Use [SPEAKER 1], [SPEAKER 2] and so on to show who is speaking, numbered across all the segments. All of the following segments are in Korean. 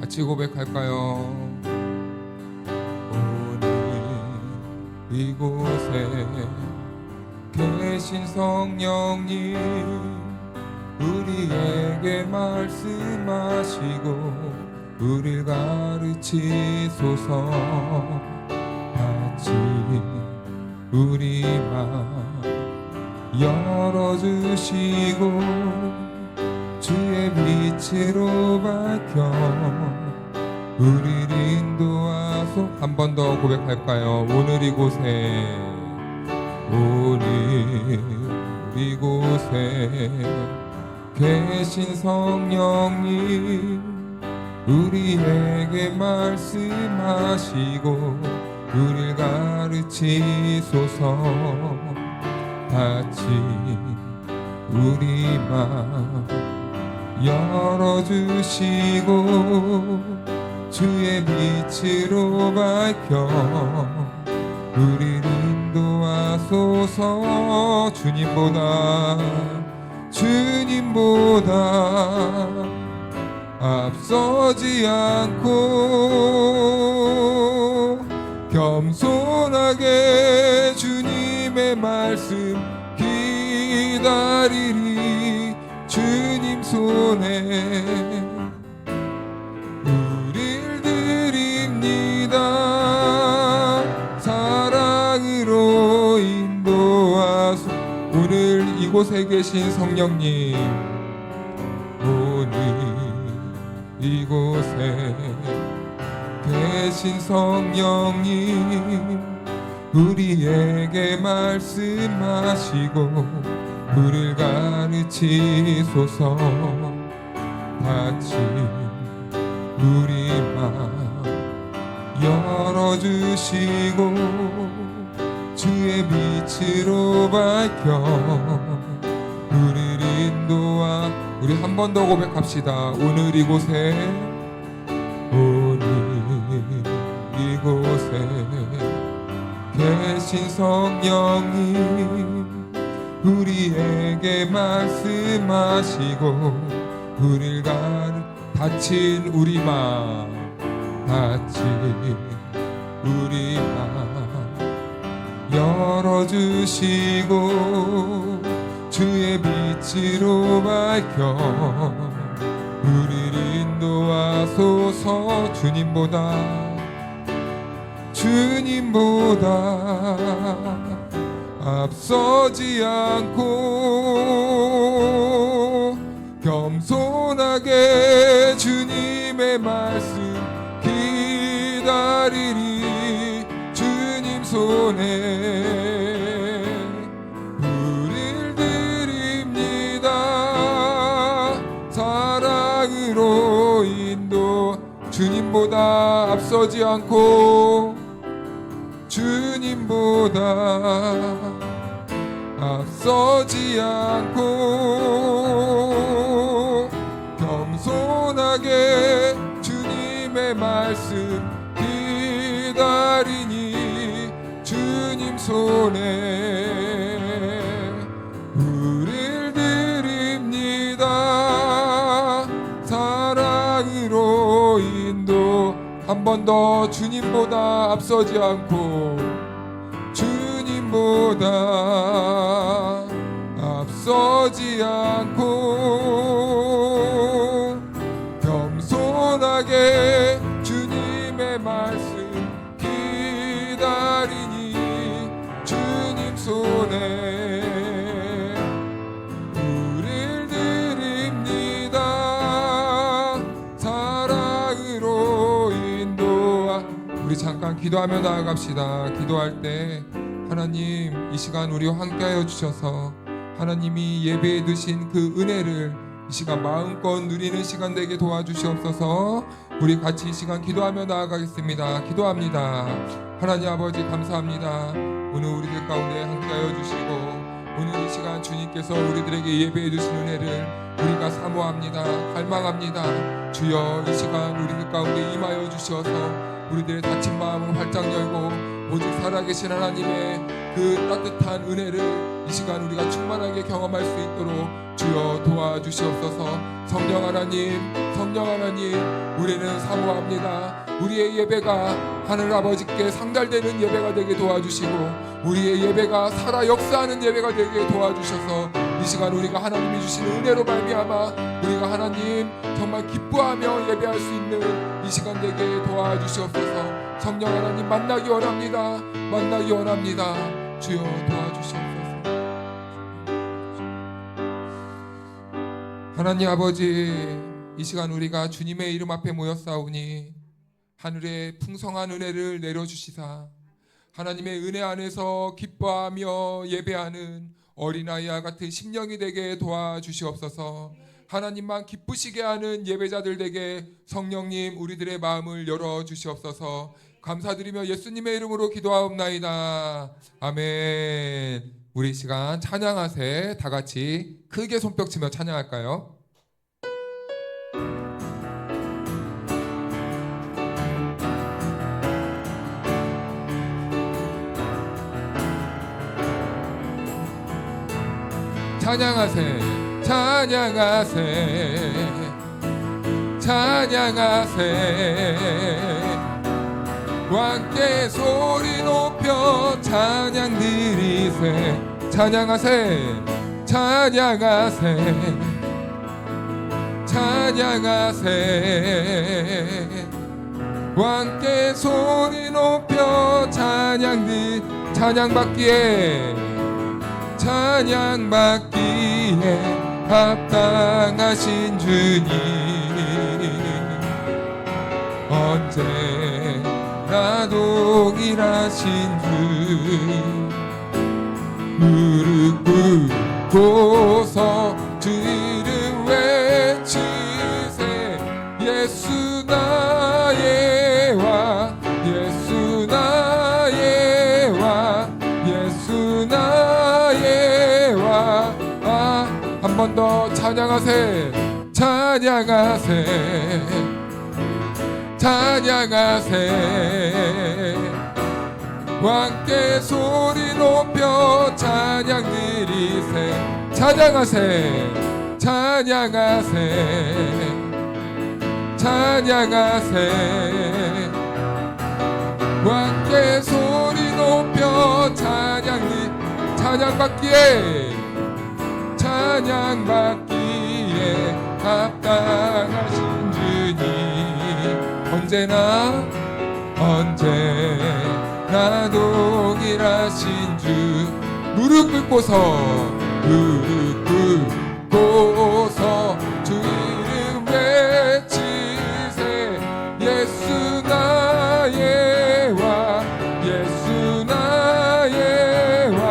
[SPEAKER 1] 같이 고백할까요? 오늘 이곳에 계신 성령님, 우리에게 말씀하시고 우릴 가르치소서. 같이 우리 맘 열어주시고 주의 빛으로 밝혀 우리를 인도하소. 한 번 더 고백할까요? 오늘 이곳에 계신 성령님, 우리에게 말씀하시고 우릴 가르치소서. 같이 우리 맘 열어주시고 주의 빛으로 밝혀 우리를 인도하소서. 주님보다 앞서지 않고 겸손하게 주님의 말씀 기다리리. 주님 손에 우릴 드립니다. 사랑으로 인도하소. 오늘 이곳에 계신 성령님, 오늘 이곳에 계신 성령님, 우리에게 말씀하시고 우릴 가르치소서. 같이 우리 맘 열어주시고 주의 빛으로 밝혀 우리를 인도하. 우리 한 번 더 고백합시다. 오늘 이곳에 계신 성령님, 우리에게 말씀하시고 우릴 다친 우리 맘 열어주시고 주의 빛으로 밝혀 우리를 인도하소서. 주님보다 앞서지 않고 겸손하게 주님의 말씀 기다리리. 주님 손에 우릴 드립니다. 사랑으로 인도. 주님보다 앞서지 않고 앞서지 않고 겸손하게 주님의 말씀 기다리니. 주님 손에 우릴 드립니다. 사랑으로 인도. 한 번 더. 주님보다 앞서지 않고 앞서지 않고 겸손하게 주님의 말씀 기다리니. 주님 손에 우릴 드립니다. 사랑으로 인도하. 우리 잠깐 기도하며 나아갑시다. 기도할 때 하나님, 이 시간 우리와 함께하여 주셔서 하나님이 예배에 드신 그 은혜를 이 시간 마음껏 누리는 시간 되게 도와주시옵소서. 우리 같이 이 시간 기도하며 나아가겠습니다. 기도합니다. 하나님 아버지, 감사합니다. 오늘 우리들 가운데 함께하여 주시고 오늘 이 시간 주님께서 우리들에게 예배해 주신 은혜를 우리가 사모합니다. 갈망합니다. 주여, 이 시간 우리들 가운데 임하여 주셔서 우리들의 다친 마음을 활짝 열고 오직 살아계신 하나님의 그 따뜻한 은혜를 이 시간 우리가 충만하게 경험할 수 있도록 주여 도와주시옵소서. 성령 하나님, 성령 하나님, 우리는 사모합니다. 우리의 예배가 하늘 아버지께 상달되는 예배가 되게 도와주시고 우리의 예배가 살아 역사하는 예배가 되게 도와주셔서 이 시간 우리가 하나님이 주신 은혜로 말미암아 우리가 하나님 정말 기뻐하며 예배할 수 있는 이 시간 되게 도와주시옵소서. 성령 하나님 만나기 원합니다. 만나기 원합니다. 주여 도와주시옵소서. 하나님 아버지, 이 시간 우리가 주님의 이름 앞에 모였사오니 하늘의 풍성한 은혜를 내려주시사 하나님의 은혜 안에서 기뻐하며 예배하는 어린아이와 같은 심령이 되게 도와주시옵소서. 하나님만 기쁘시게 하는 예배자들 되게 성령님 우리들의 마음을 열어주시옵소서. 감사드리며 예수님의 이름으로 기도하옵나이다. 아멘. 우리 시간 찬양하세. 다 같이 크게 손뼉 치며 찬양할까요? 찬양하세, 찬양하세, 찬양하세. 왕께 소리 높여 찬양 드리세. 찬양하세, 찬양하세, 찬양하세. 왕께 소리 높여 찬양받기에 찬양받기에 합당하신 주님, 언제나 동일하신 주, 무릎 꿇고서 주 이름 외치세. 예수 나의 왕, 예수 나의 왕, 예수 나의 왕. 한 번 더 찬양하세, 찬양하세, 찬양하세. 왕께 소리 높여 찬양 드리세. 찬양하세, 찬양하세, 찬양하세. 왕께 소리 높여 찬양받기에 찬양받기에 합당하신 주님, 언제나 동일하신 주. 무릎 꿇고서 주 이름 외치세. 예수 나의 왕, 예수 나의 왕,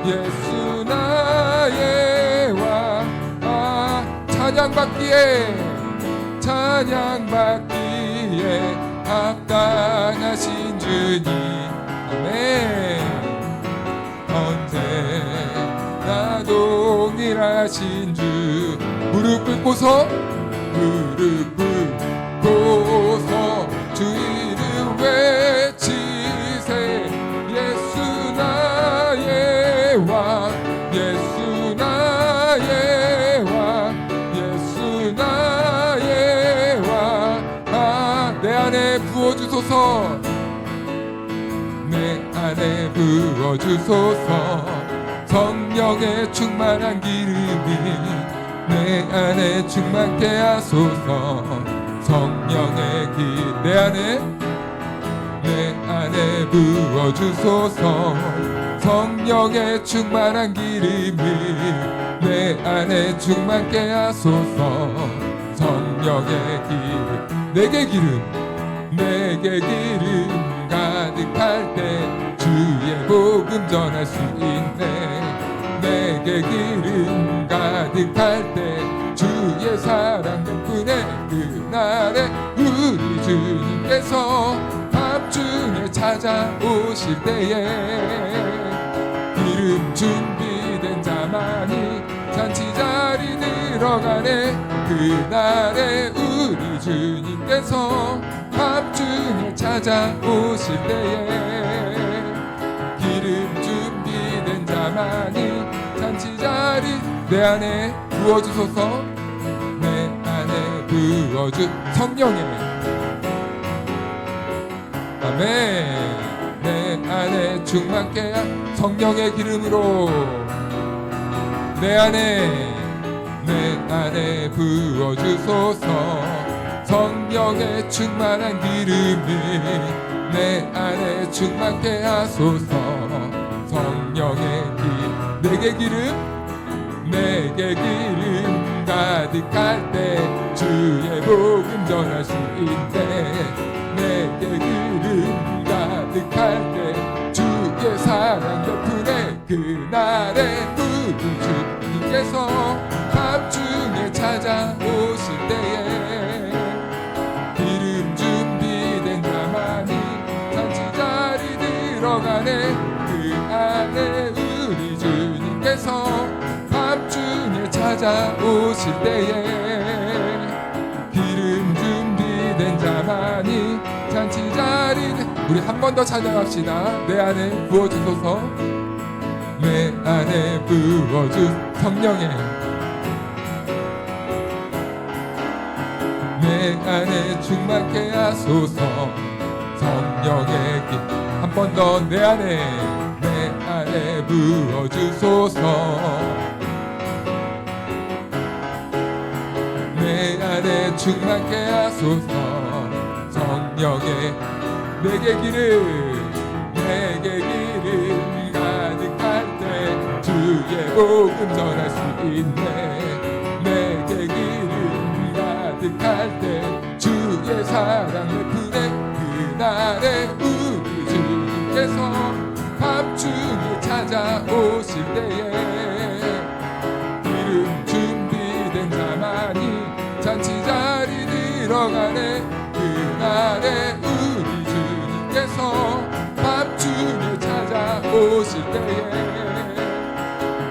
[SPEAKER 1] 예수 나의 왕. 찬양받기에 합당하신 주님. 아멘. 언제나 동일하신 주. 무릎 꿇고서 주 이름 외치세. 예수 나의 왕, 예수 나의 왕, 예수 나의 왕. 내 안에 부어주소서, 내 안에 부어주소서. 성령의 충만한 기름이 내 안에 충만케 하소서. 성령의 내 안에 부어주소서. 성령의 충만한 기름이 내 안에 충만케 하소서. 성령의 기름, 내게 기름 가득할 때 주의 복음 전할 수 있네. 내게 기름 가득할 때 주의 사랑 덕분에 그날에 우리 주님께서 밤중에 찾아오실 때에 기름 준비된 자만이 잔치 자리 들어가네. 그날에 우리 주님께서 밤중에 찾아오실 때에 내 안에 부어주소서. 내 안에 부어주 성령의 아멘. 내 안에 충만케 한 성령의 기름으로 내 안에 부어주소서. 성령의 충만한 기름이 내 안에 충만케 하소서. 성령의 내게 기름 가득할 때 주의 복음 전할 수 있네. 내게 기름 가득할 때 주의 사랑 베푸네. 그날에 우리 주님께서 밤중에 찾아오실 때에 기름 준비된 자만이 잔치 자리 들어가네. 그 안에 우리 주님께서 밤중에 찾아오실 때에 기름 준비된 자만이 잔치 자리는 우리 한 번 더 찬양합시다. 내 안에 부어주소서. 내 안에 부어주 성령의 내 안에 충만케 하소서. 성령의 길 한 번 더 내 안에 부어주소서. 내 안에 충만케 하소서. 성령의 내게 기름 가득할 때 주의 복음 전할 수 있네. 내게 기름 가득할 때 주의 사랑 베푸네. 그날에 우리 주님께서 밤중에 찾아오실 때에 기름 준비된 자만이 잔치 자리 들어가네. 그날에 우리 주님께서 밤중에 찾아오실 때에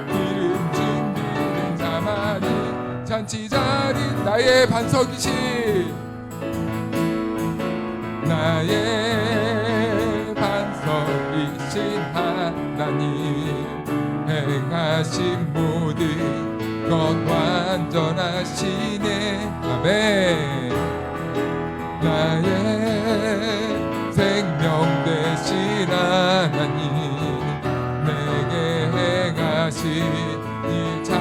[SPEAKER 1] 기름 준비된 자만이 잔치 자리 나의 반석이신 하나님 행하신 모든 것 완전하시네. 아멘. 나의 생명 되신 하나님 내게 행하신 이 자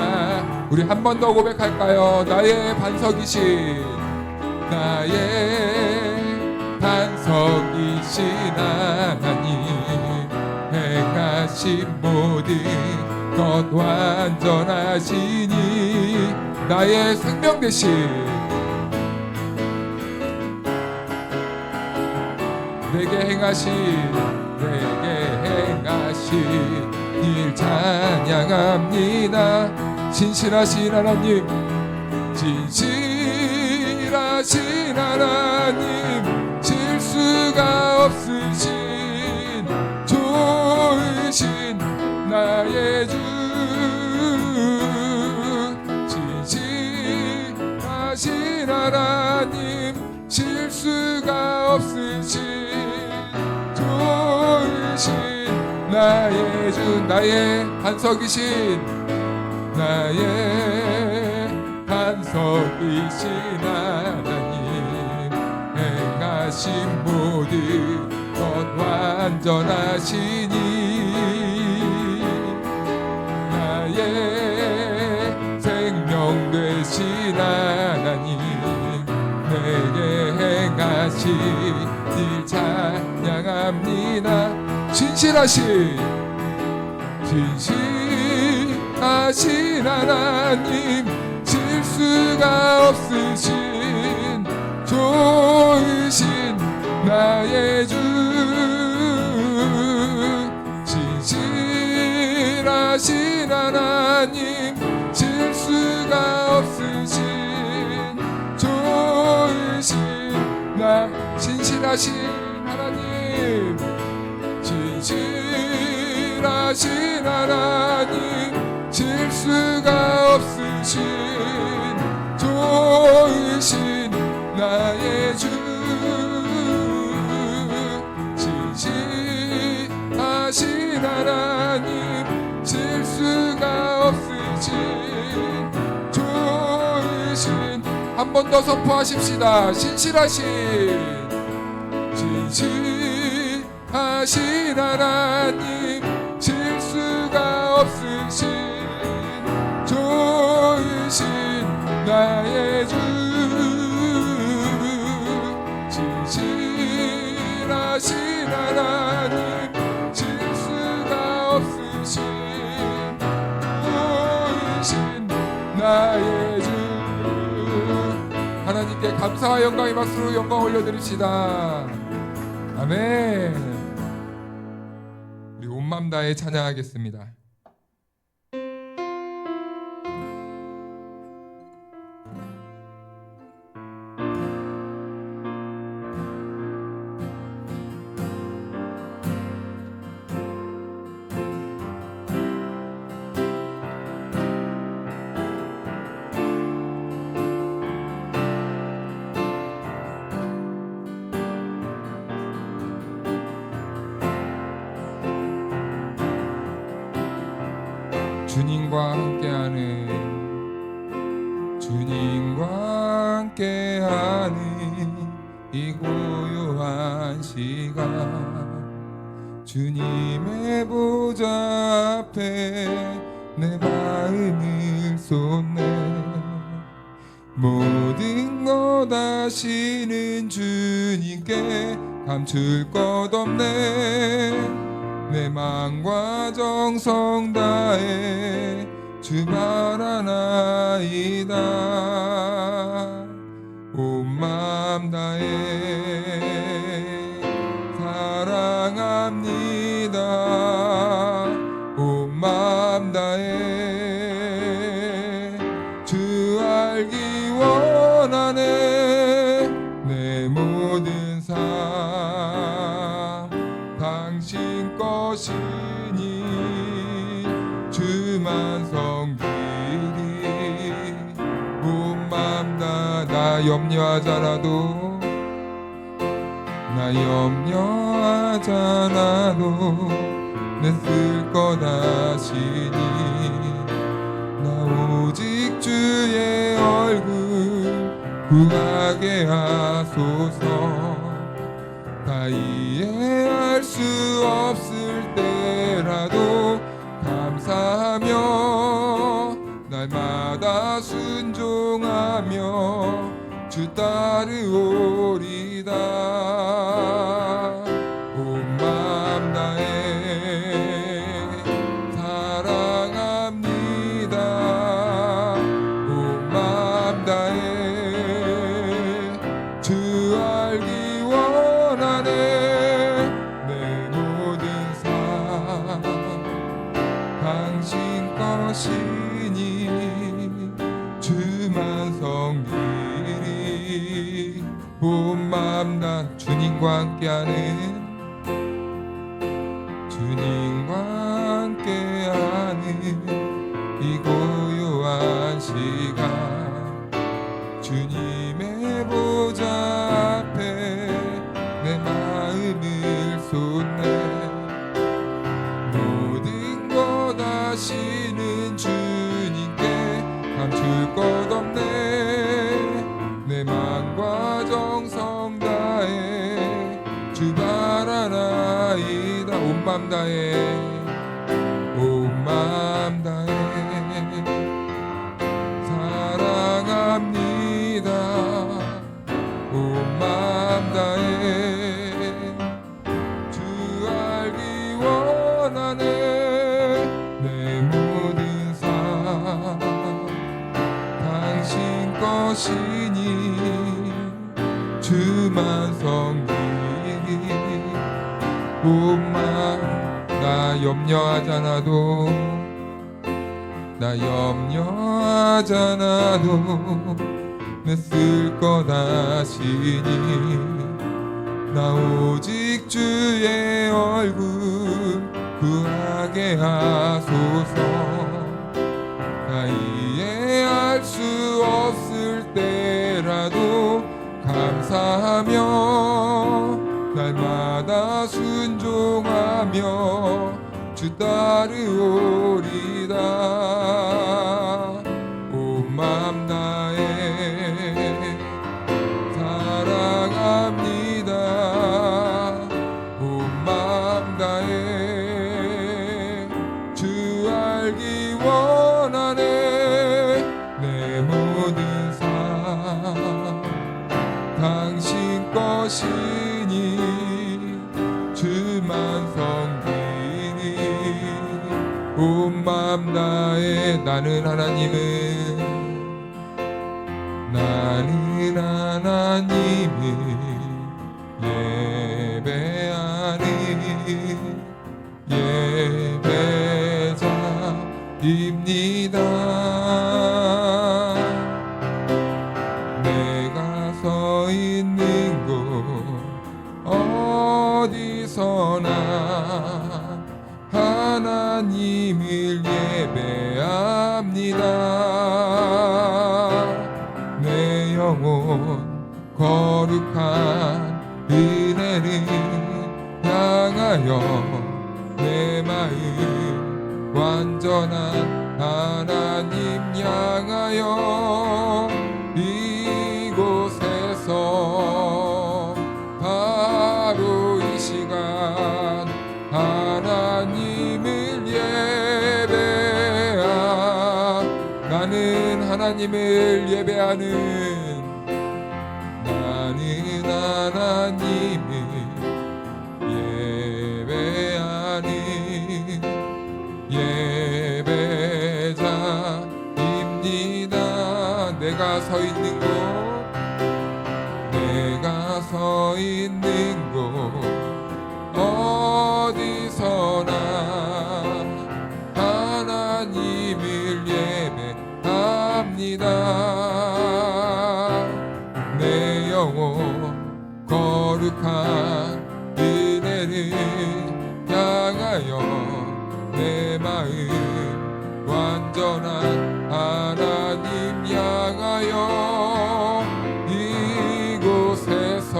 [SPEAKER 1] 우리 한 번 더 고백할까요? 나의 반석이신 하나님 행하신 모든 것 완전하시니 나의 생명 되신 내게 행하신 일 찬양합니다. 진실하신 하나님 진실하신 하나님 실수가 없으신 좋으신 나의 주 진실하신 하나님 실수가 없으신 좋으신 나의 주 나의 반석이신 나의 반석이신 하나님 행하신 모든 것 완전하시니 나의 생명 되신 하나님 내게 행하신 일 찬양합니다. 진실하신 하나님 실수가 없으신 좋으신 나의 주 진실하신 하나님 실수가 없으신 좋으신 나 진실하신 하나님 진실하신 하나님 실수가 없으신 좋으신 나의 주 진실하신 하나님 실수가 없으신 번 더 선포하십시다. 신실하신 하나님, 실수가 없으신 좋으신 나의 주, 진실하신 하나님, 실수가 없으신 좋으신 나의 주. 하나님께 감사와 영광의 박수로 영광 올려드립시다. 아멘. 우리 온 맘 다해 찬양하겠습니다. 주님과 함께하는 이 고요한 시간, 주님의 보좌 앞에 내 마음을 쏟네. 모든 것 아시는 주님께 감출 것 없네. 내 마음과 정성 다해 주 바라나이다. 온 마음 다해 사랑합니다. 온 마음 다해 주 알기 원하네. 내 모든 삶 당신 것이니 주만 섬기리. 온 맘 다 나 염려하잖아도 내 쓸 것 아시니. 나 오직 주의 얼굴 구하게 하소서. 다 이해할 수 없을 때라도 감사하며 날마다 순종하며 주 따르오리다. 온 마음 다해 사랑합니다. 온 마음 다해 주 알기 원하네. 내 모든 삶 당신 것이니 주만 섬기리. 온 마음 다 주님과 함께하는 이 고요한 시간, 주님의 보좌 앞에 내 마음을 쏟네. 모든 것 아시는 주님께 감출 것 없네. 내 마음과 정성 다해 주 바라나이다. 온 맘 다해 온 맘 다해 사랑합니다. 온 맘 다해 주 알기 원하네. 내 모든 삶 당신 것이니 주만 섬기리. 온 맘 나 염려하잖아도 내 쓸 것 아시니. 나 오직 주의 얼굴 구하게 하소서. 나 이해할 수 없을 때라도 감사하며 날마다 순종하며 주 따르오리다. 온 맘 다해 것이니 주만 섬기니 온 마음 다해 나는 하나님을 예배하는 예배자입니다. 내가 서 있는 곳 어디서나 하나님을 예배합니다. 내 영혼 거룩한 은혜를 향하여 내 마음 완전한 하나님 향하여 이곳에서 바로 이 시간 하나님을 나는 하나님을 예배하는 예배자입니다. 내가 서 있는 곳 어디서나 하나님을 예배합니다. 내 영혼 거룩한 은혜를 향하여 내 마음 완전한 하나님 향하여 이곳에서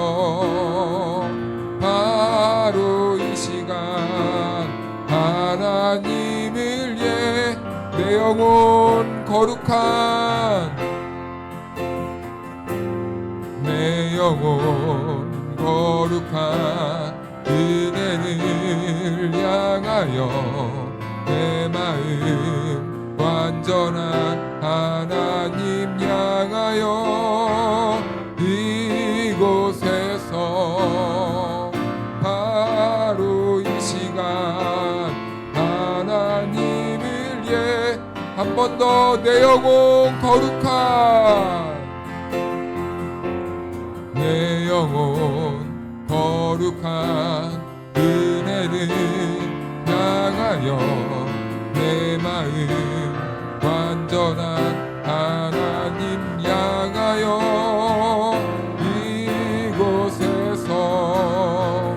[SPEAKER 1] 바로 이 시간 하나님을 내 영혼 거룩한 내 영혼 거룩한 은혜를 향하여 내 마음 완전한 하나님 향하여 이곳에서 바로 이 시간 하나님을 한 번 더 내 영혼 거룩한 내 영혼 거룩한 은혜를 향하여 내 마음 완전한 하나님 향하여 이곳에서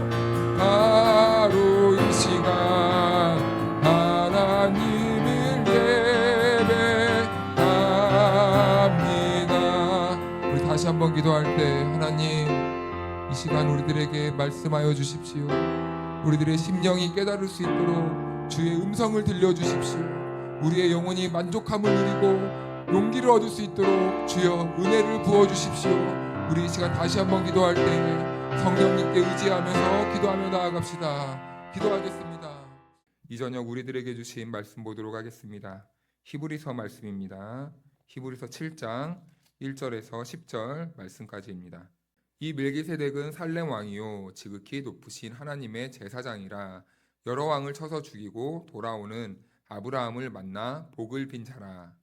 [SPEAKER 1] 바로 이 시간 하나님을 예배합니다. 우리 다시 한번 기도할 때 하나님 이 시간 우리들에게 말씀하여 주십시오. 우리들의 심령이 깨달을 수 있도록 주의 음성을 들려주십시오. 우리의 영혼이 만족함을 누리고 용기를 얻을 수 있도록 주여 은혜를 부어주십시오. 우리 이 시간 다시 한번 기도할 때 성령님께 의지하면서 기도하며 나아갑시다. 기도하겠습니다. 이 저녁 우리들에게 주신 말씀 보도록 하겠습니다. 히브리서 말씀입니다. 히브리서 7장 1절에서 10절 말씀까지입니다. 이 멜기세덱은 살렘 왕이요 지극히 높으신 하나님의 제사장이라. 여러 왕을 쳐서 죽이고 돌아오는 아브라함을 만나 복을 빈 자라.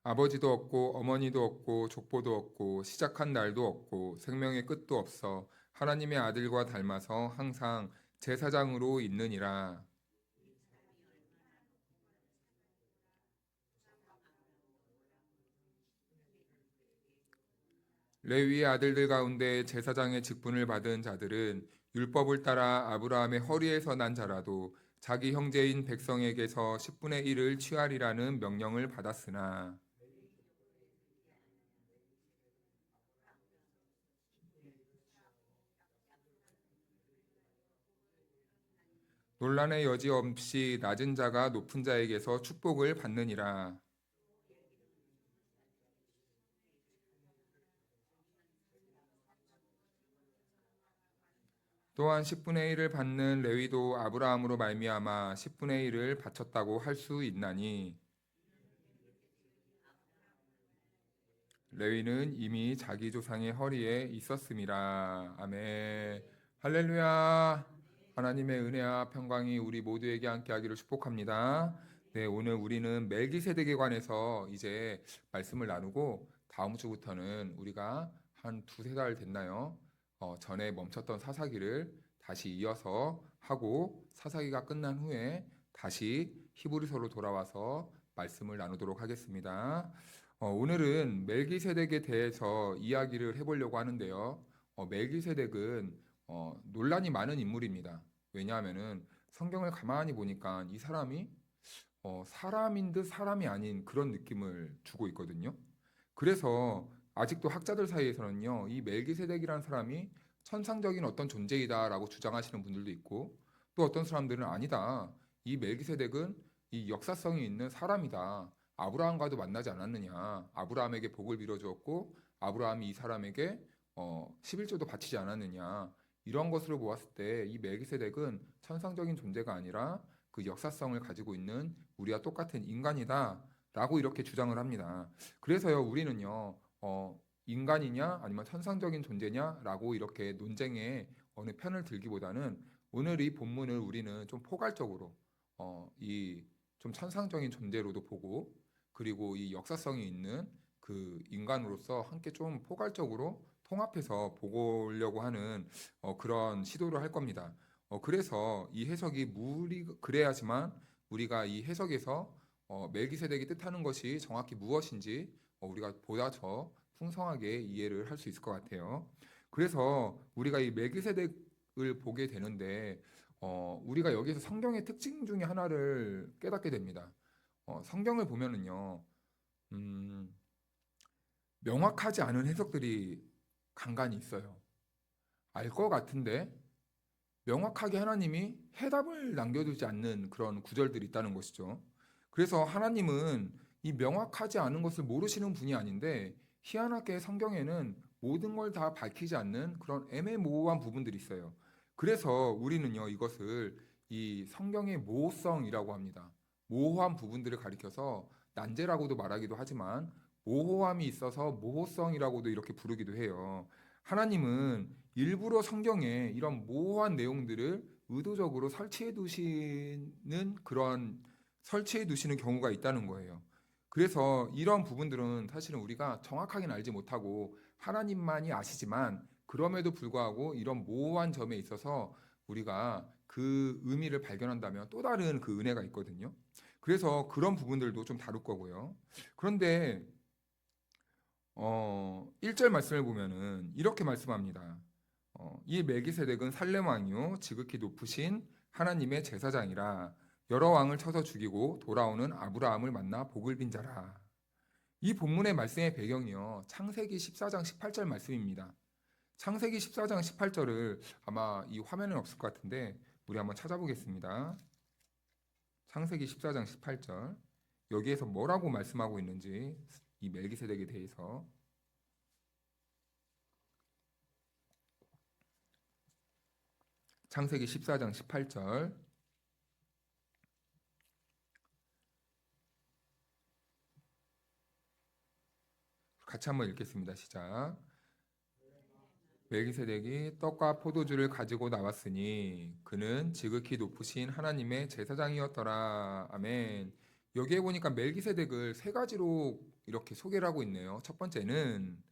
[SPEAKER 1] 아버지도 없고 어머니도 없고 족보도 없고 시작한 날도 없고 생명의 끝도 없어 하나님의 아들과 닮아서 항상 제사장으로 있느니라. 레위의 아들들 가운데 제사장의 직분을 받은 자들은 율법을 따라 아브라함의 허리에서 난 자라도 자기 형제인 백성에게서 10분의 1을 취하리라는 명령을 받았으나 논란의 여지 없이 낮은 자가 높은 자에게서 축복을 받느니라. 또한 10분의 1을 받는 레위도 아브라함으로 말미암아 10분의 1을 바쳤다고 할 수 있나니 레위는 이미 자기 조상의 허리에 있었음이라. 아멘. 할렐루야. 하나님의 은혜와 평강이 우리 모두에게 함께하기를 축복합니다. 네, 오늘 우리는 멜기세덱에 관해서 이제 말씀을 나누고 다음 주부터는 우리가 한 두세 달 됐나요? 전에 멈췄던 사사기를 다시 이어서 하고 사사기가 끝난 후에 다시 히브리서로 돌아와서 말씀을 나누도록 하겠습니다. 오늘은 멜기세덱에 대해서 이야기를 해보려고 하는데요. 멜기세덱은 논란이 많은 인물입니다. 왜냐하면은 성경을 가만히 보니까 이 사람이 사람인 듯 사람이 아닌 그런 느낌을 주고 있거든요. 그래서 아직도 학자들 사이에서는요, 이 멜기세덱이라는 사람이 천상적인 어떤 존재이다라고 주장하시는 분들도 있고, 또 어떤 사람들은 아니다. 이 멜기세덱은 이 역사성이 있는 사람이다. 아브라함과도 만나지 않았느냐. 아브라함에게 복을 빌어주었고, 아브라함이 이 사람에게 11조도 바치지 않았느냐. 이런 것으로 보았을 때 이 멜기세덱은 천상적인 존재가 아니라 그 역사성을 가지고 있는 우리와 똑같은 인간이다라고 이렇게 주장을 합니다. 그래서요, 우리는요, 인간이냐 아니면 천상적인 존재냐라고 이렇게 논쟁에 어느 편을 들기보다는 오늘 이 본문을 우리는 좀 포괄적으로 이 좀 천상적인 존재로도 보고 그리고 이 역사성이 있는 그 인간으로서 함께 좀 포괄적으로 통합해서 보려고 하는 그런 시도를 할 겁니다. 그래서 이 해석이 그래야지만 우리가 이 해석에서 멜기세덱이 뜻하는 것이 정확히 무엇인지 우리가 보다 더 풍성하게 이해를 할 수 있을 것 같아요. 그래서 우리가 이 멜기세덱을 보게 되는데 우리가 여기서 성경의 특징 중에 하나를 깨닫게 됩니다. 성경을 보면은요, 음, 명확하지 않은 해석들이 간간이 있어요. 알 것 같은데 명확하게 하나님이 해답을 남겨두지 않는 그런 구절들이 있다는 것이죠. 그래서 하나님은 이 명확하지 않은 것을 모르시는 분이 아닌데 희한하게 성경에는 모든 걸 다 밝히지 않는 그런 애매모호한 부분들이 있어요. 그래서 우리는요, 이것을 이 성경의 모호성이라고 합니다. 모호한 부분들을 가리켜서 난제라고도 말하기도 하지만 모호함이 있어서 모호성이라고도 이렇게 부르기도 해요. 하나님은 일부러 성경에 이런 모호한 내용들을 의도적으로 설치해 두시는 경우가 있다는 거예요. 그래서 이런 부분들은 사실은 우리가 정확하게는 알지 못하고 하나님만이 아시지만 그럼에도 불구하고 이런 모호한 점에 있어서 우리가 그 의미를 발견한다면 또 다른 그 은혜가 있거든요. 그래서 그런 부분들도 좀 다룰 거고요. 그런데 1절 말씀을 보면은 이렇게 말씀합니다. 이 멜기세덱은 살렘 왕이요 지극히 높으신 하나님의 제사장이라 여러 왕을 쳐서 죽이고 돌아오는 아브라함을 만나 복을 빈 자라. 이 본문의 말씀의 배경이요 창세기 14장 18절 말씀입니다. 창세기 14장 18절을 아마 이 화면은 없을 것 같은데 우리 한번 찾아보겠습니다. 창세기 14장 18절 여기에서 뭐라고 말씀하고 있는지 이 멜기세덱에 대해서 창세기 14장 18절 같이 한번 읽겠습니다. 시작. 멜기세덱이 떡과 포도주를 가지고 나왔으니 그는 지극히 높으신 하나님의 제사장이었더라. 아멘. 여기에 보니까 멜기세덱을 세 가지로 이렇게 소개를 하고 있네요. 첫 번째는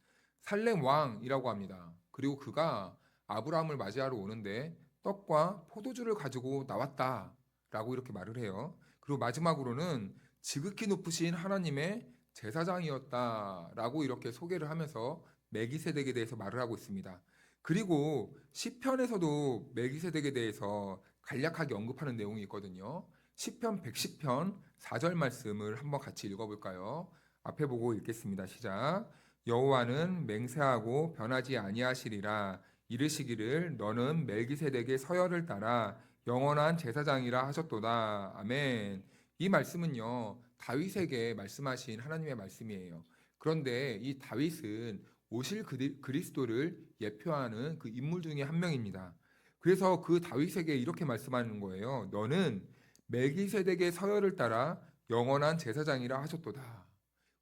[SPEAKER 1] 살렘 왕이라고 합니다. 그리고 그가 아브라함을 맞이하러 오는데 떡과 포도주를 가지고 나왔다라고 이렇게 말을 해요. 그리고 마지막으로는 지극히 높으신 하나님의 제사장이었다라고 이렇게 소개를 하면서 멜기세덱에 대해서 말을 하고 있습니다. 그리고 시편에서도 멜기세덱에 대해서 간략하게 언급하는 내용이 있거든요. 시편 110편 4절 말씀을 한번 같이 읽어볼까요? 앞에 보고 읽겠습니다. 시작. 여호와는 맹세하고 변하지 아니하시리라. 이르시기를 너는 멜기세덱의 서열을 따라 영원한 제사장이라 하셨도다. 아멘. 이 말씀은요, 다윗에게 말씀하신 하나님의 말씀이에요. 그런데 이 다윗은 오실 그리스도를 예표하는 그 인물 중에 한 명입니다. 그래서 그 다윗에게 이렇게 말씀하는 거예요. 너는 멜기세덱의 서열을 따라 영원한 제사장이라 하셨도다.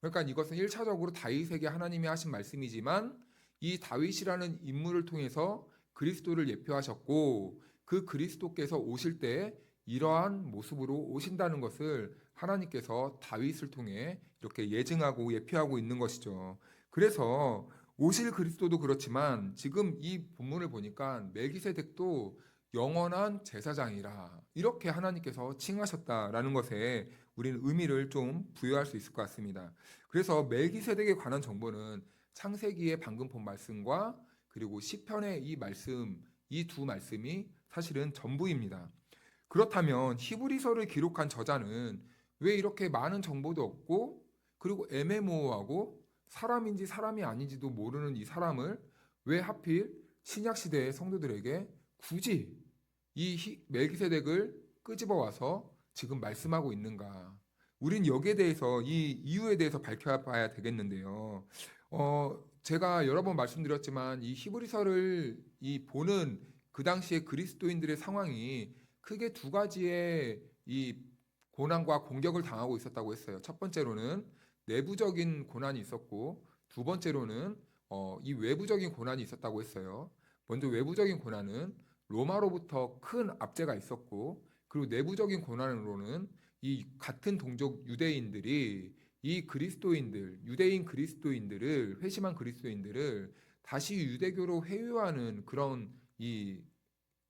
[SPEAKER 1] 그러니까 이것은 1차적으로 다윗에게 하나님이 하신 말씀이지만 이 다윗이라는 인물을 통해서 그리스도를 예표하셨고 그 그리스도께서 오실 때 이러한 모습으로 오신다는 것을 하나님께서 다윗을 통해 이렇게 예증하고 예표하고 있는 것이죠. 그래서 오실 그리스도도 그렇지만 지금 이 본문을 보니까 멜기세덱도 영원한 제사장이라 이렇게 하나님께서 칭하셨다라는 것에 우리는 의미를 좀 부여할 수 있을 것 같습니다. 그래서 멜기세덱에 관한 정보는 창세기의 방금 본 말씀과 그리고 시편의 이 말씀, 이 두 말씀이 사실은 전부입니다. 그렇다면 히브리서를 기록한 저자는 왜 이렇게 많은 정보도 없고 그리고 애매모호하고 사람인지 사람이 아닌지도 모르는 이 사람을 왜 하필 신약 시대의 성도들에게 굳이 이 멜기세덱을 끄집어 와서 지금 말씀하고 있는가? 우린 여기에 대해서 이 이유에 대해서 밝혀봐야 되겠는데요. 제가 여러 번 말씀드렸지만 이 히브리서를 이 보는 그 당시에 그리스도인들의 상황이 크게 두 가지의 이 고난과 공격을 당하고 있었다고 했어요. 첫 번째로는 내부적인 고난이 있었고 두 번째로는 이 외부적인 고난이 있었다고 했어요. 먼저 외부적인 고난은 로마로부터 큰 압제가 있었고 그리고 내부적인 고난으로는 이 같은 동족 유대인들이 이 그리스도인들, 유대인 그리스도인들을 회심한 그리스도인들을 다시 유대교로 회유하는 그런 이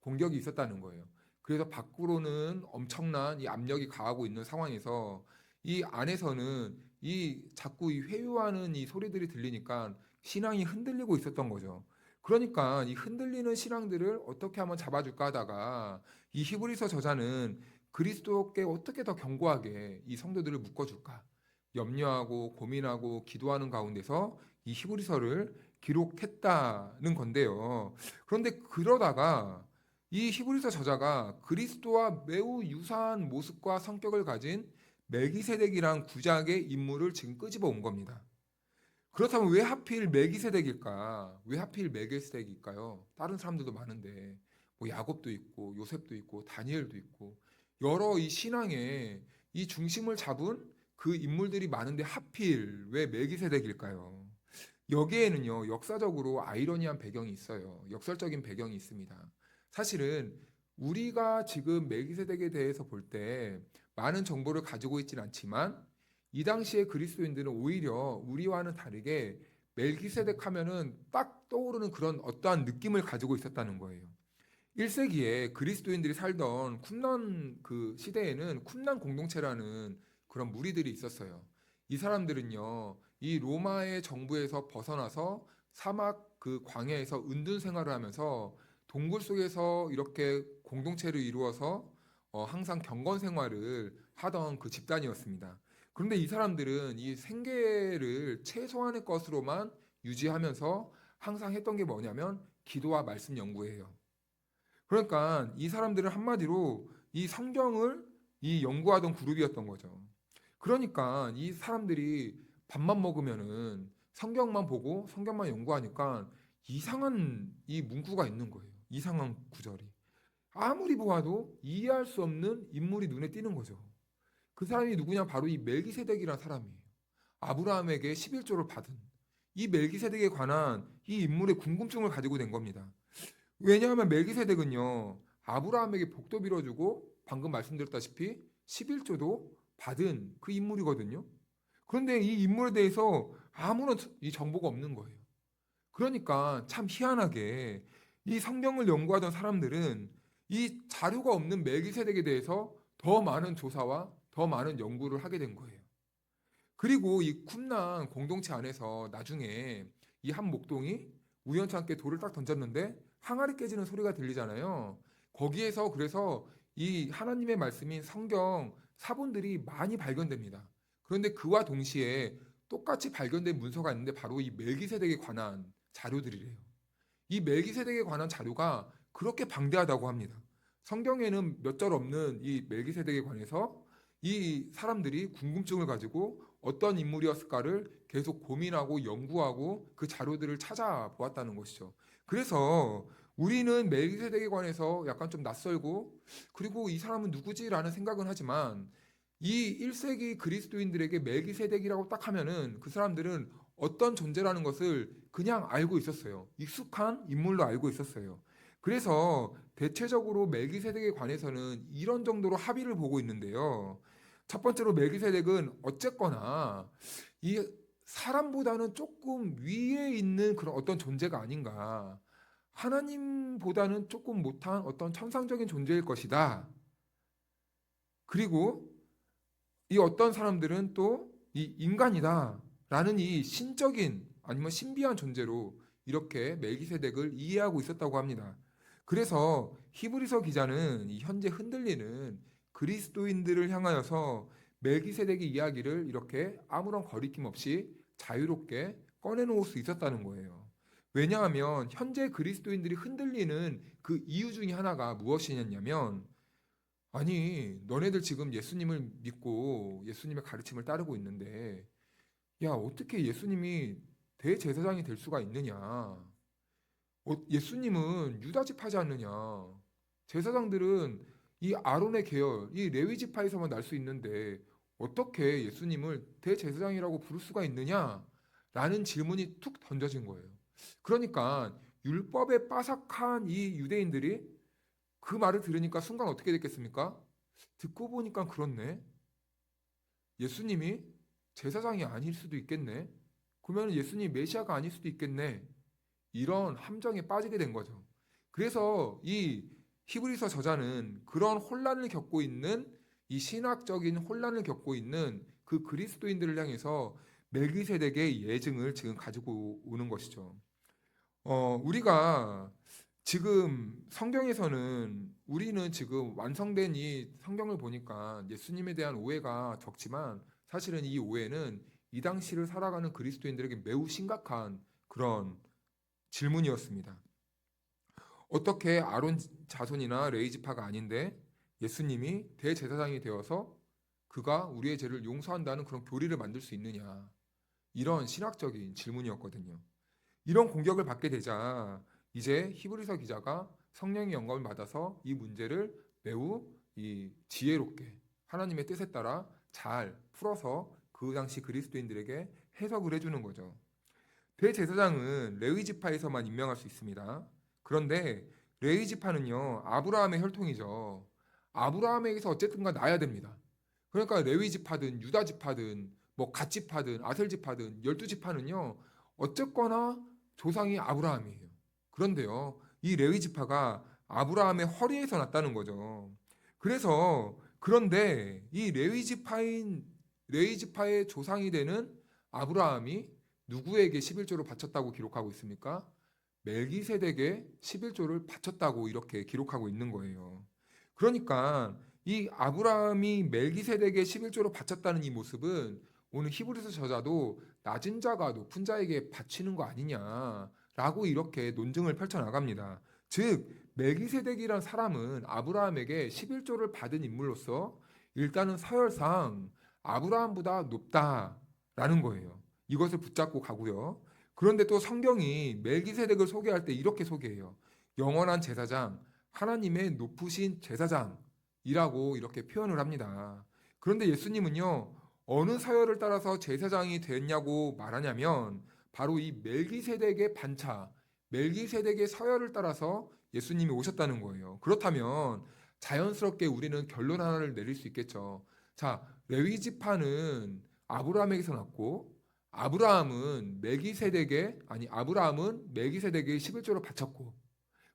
[SPEAKER 1] 공격이 있었다는 거예요. 그래서 밖으로는 엄청난 이 압력이 가하고 있는 상황에서 이 안에서는 이 자꾸 이 회유하는 이 소리들이 들리니까 신앙이 흔들리고 있었던 거죠. 그러니까 이 흔들리는 신앙들을 어떻게 하면 잡아줄까 하다가 이 히브리서 저자는 그리스도께 어떻게 더 견고하게 이 성도들을 묶어줄까 염려하고 고민하고 기도하는 가운데서 이 히브리서를 기록했다는 건데요. 그런데 그러다가 이 히브리서 저자가 그리스도와 매우 유사한 모습과 성격을 가진 멜기세덱이란 구약의 인물을 지금 끄집어 온 겁니다. 그렇다면 왜 하필 멜기세덱일까? 왜 하필 멜기세덱일까요? 다른 사람들도 많은데 뭐 야곱도 있고 요셉도 있고 다니엘도 있고 여러 이 신앙의 이 중심을 잡은 그 인물들이 많은데 하필 왜 멜기세덱일까요? 여기에는요 역사적으로 아이러니한 배경이 있어요. 역설적인 배경이 있습니다. 사실은 우리가 지금 멜기세덱에 대해서 볼 때 많은 정보를 가지고 있지는 않지만 이 당시의 그리스도인들은 오히려 우리와는 다르게 멜기세덱 하면은 딱 떠오르는 그런 어떠한 느낌을 가지고 있었다는 거예요. 1세기에 그리스도인들이 살던 쿰란 그 시대에는 쿰란 공동체라는 그런 무리들이 있었어요. 이 사람들은요, 이 로마의 정부에서 벗어나서 사막 그 광야에서 은둔 생활을 하면서 동굴 속에서 이렇게 공동체를 이루어서 항상 경건 생활을 하던 그 집단이었습니다. 그런데 이 사람들은 이 생계를 최소한의 것으로만 유지하면서 항상 했던 게 뭐냐면 기도와 말씀 연구예요. 그러니까 이 사람들은 한마디로 이 성경을 이 연구하던 그룹이었던 거죠. 그러니까 이 사람들이 밥만 먹으면은 성경만 보고 성경만 연구하니까 이상한 이 문구가 있는 거예요. 이상한 구절이. 아무리 보아도 이해할 수 없는 인물이 눈에 띄는 거죠. 그 사람이 누구냐? 바로 이 멜기세덱이라는 사람이에요. 아브라함에게 11조를 받은 이 멜기세덱에 관한 이 인물의 궁금증을 가지고 된 겁니다. 왜냐하면 멜기세덱은요 아브라함에게 복도 빌어주고 방금 말씀드렸다시피 11조도 받은 그 인물이거든요. 그런데 이 인물에 대해서 아무런 이 정보가 없는 거예요. 그러니까 참 희한하게 이 성경을 연구하던 사람들은 이 자료가 없는 멜기세덱에 대해서 더 많은 조사와 더 많은 연구를 하게 된 거예요. 그리고 이 쿰란 공동체 안에서 나중에 이 한 목동이 우연찮게 돌을 딱 던졌는데 항아리 깨지는 소리가 들리잖아요. 거기에서 그래서 이 하나님의 말씀인 성경 사본들이 많이 발견됩니다. 그런데 그와 동시에 똑같이 발견된 문서가 있는데 바로 이 멜기세덱에 관한 자료들이래요. 이 멜기세덱에 관한 자료가 그렇게 방대하다고 합니다. 성경에는 몇 절 없는 이 멜기세덱에 관해서 이 사람들이 궁금증을 가지고 어떤 인물이었을까를 계속 고민하고 연구하고 그 자료들을 찾아보았다는 것이죠. 그래서 우리는 멜기세덱에 관해서 약간 좀 낯설고 그리고 이 사람은 누구지라는 생각은 하지만 이 1세기 그리스도인들에게 멜기세덱이라고 딱 하면은 그 사람들은 어떤 존재라는 것을 그냥 알고 있었어요. 익숙한 인물로 알고 있었어요. 그래서 대체적으로 멜기세덱에 관해서는 이런 정도로 합의를 보고 있는데요. 첫 번째로 멜기세덱은 어쨌거나 이 사람보다는 조금 위에 있는 그런 어떤 존재가 아닌가. 하나님보다는 조금 못한 어떤 천상적인 존재일 것이다. 그리고 이 어떤 사람들은 또 이 인간이다 라는 이 신적인 아니면 신비한 존재로 이렇게 멜기세덱을 이해하고 있었다고 합니다. 그래서 히브리서 기자는 이 현재 흔들리는 그리스도인들을 향하여서 멜기세덱의 이야기를 이렇게 아무런 거리낌 없이 자유롭게 꺼내놓을 수 있었다는 거예요. 왜냐하면 현재 그리스도인들이 흔들리는 그 이유 중에 하나가 무엇이냐면 아니, 너네들 지금 예수님을 믿고 예수님의 가르침을 따르고 있는데, 야, 어떻게 예수님이 대제사장이 될 수가 있느냐? 예수님은 유다 지파지 않느냐? 제사장들은 이 아론의 계열, 이 레위 지파에서만 날 수 있는데, 어떻게 예수님을 대제사장이라고 부를 수가 있느냐? 라는 질문이 툭 던져진 거예요. 그러니까 율법에 빠삭한 이 유대인들이 그 말을 들으니까 순간 어떻게 됐겠습니까? 듣고 보니까 그렇네. 예수님이 제사장이 아닐 수도 있겠네. 그러면 예수님이 메시아가 아닐 수도 있겠네. 이런 함정에 빠지게 된 거죠. 그래서 이 히브리서 저자는 그런 혼란을 겪고 있는 이 신학적인 혼란을 겪고 있는 그 그리스도인들을 향해서 멜기세덱의 예증을 지금 가지고 오는 것이죠. 우리가 지금 성경에서는 우리는 지금 완성된 이 성경을 보니까 예수님에 대한 오해가 적지만 사실은 이 오해는 이 당시를 살아가는 그리스도인들에게 매우 심각한 그런 질문이었습니다. 어떻게 아론 자손이나 레위 지파가 아닌데 예수님이 대제사장이 되어서 그가 우리의 죄를 용서한다는 그런 교리를 만들 수 있느냐. 이런 신학적인 질문이었거든요. 이런 공격을 받게 되자 이제 히브리서 기자가 성령의 영감을 받아서 이 문제를 매우 이 지혜롭게 하나님의 뜻에 따라 잘 풀어서 그 당시 그리스도인들에게 해석을 해주는 거죠. 대제사장은 레위 지파에서만 임명할 수 있습니다. 그런데 레위 지파는요 아브라함의 혈통이죠. 아브라함에게서 어쨌든가 나야 됩니다. 그러니까 레위 지파든 유다 지파든 뭐 갓 지파든 아셀 지파든 12지파는요 어쨌거나 조상이 아브라함이에요. 그런데요, 이 레위 지파가 아브라함의 허리에서 났다는 거죠. 그런데 이 레위 지파의 조상이 되는 아브라함이 누구에게 11조를 바쳤다고 기록하고 있습니까? 멜기세덱에 11조를 바쳤다고 이렇게 기록하고 있는 거예요. 그러니까 이 아브라함이 멜기세덱에 11조를 바쳤다는 이 모습은 오늘 히브리서 저자도 낮은 자가 높은 자에게 바치는 거 아니냐라고 이렇게 논증을 펼쳐나갑니다. 즉 멜기세덱이란 사람은 아브라함에게 11조를 받은 인물로서 일단은 서열상 아브라함보다 높다라는 거예요. 이것을 붙잡고 가고요. 그런데 또 성경이 멜기세덱을 소개할 때 이렇게 소개해요. 영원한 제사장, 하나님의 높으신 제사장이라고 이렇게 표현을 합니다. 그런데 예수님은요, 어느 서열을 따라서 제사장이 됐냐고 말하냐면 바로 이 멜기세덱의 반차, 멜기세덱의 서열을 따라서 예수님이 오셨다는 거예요. 그렇다면 자연스럽게 우리는 결론 하나를 내릴 수 있겠죠. 자, 레위 지파는 아브라함에게서 났고 아브라함은 멜기세덱에 11조를 바쳤고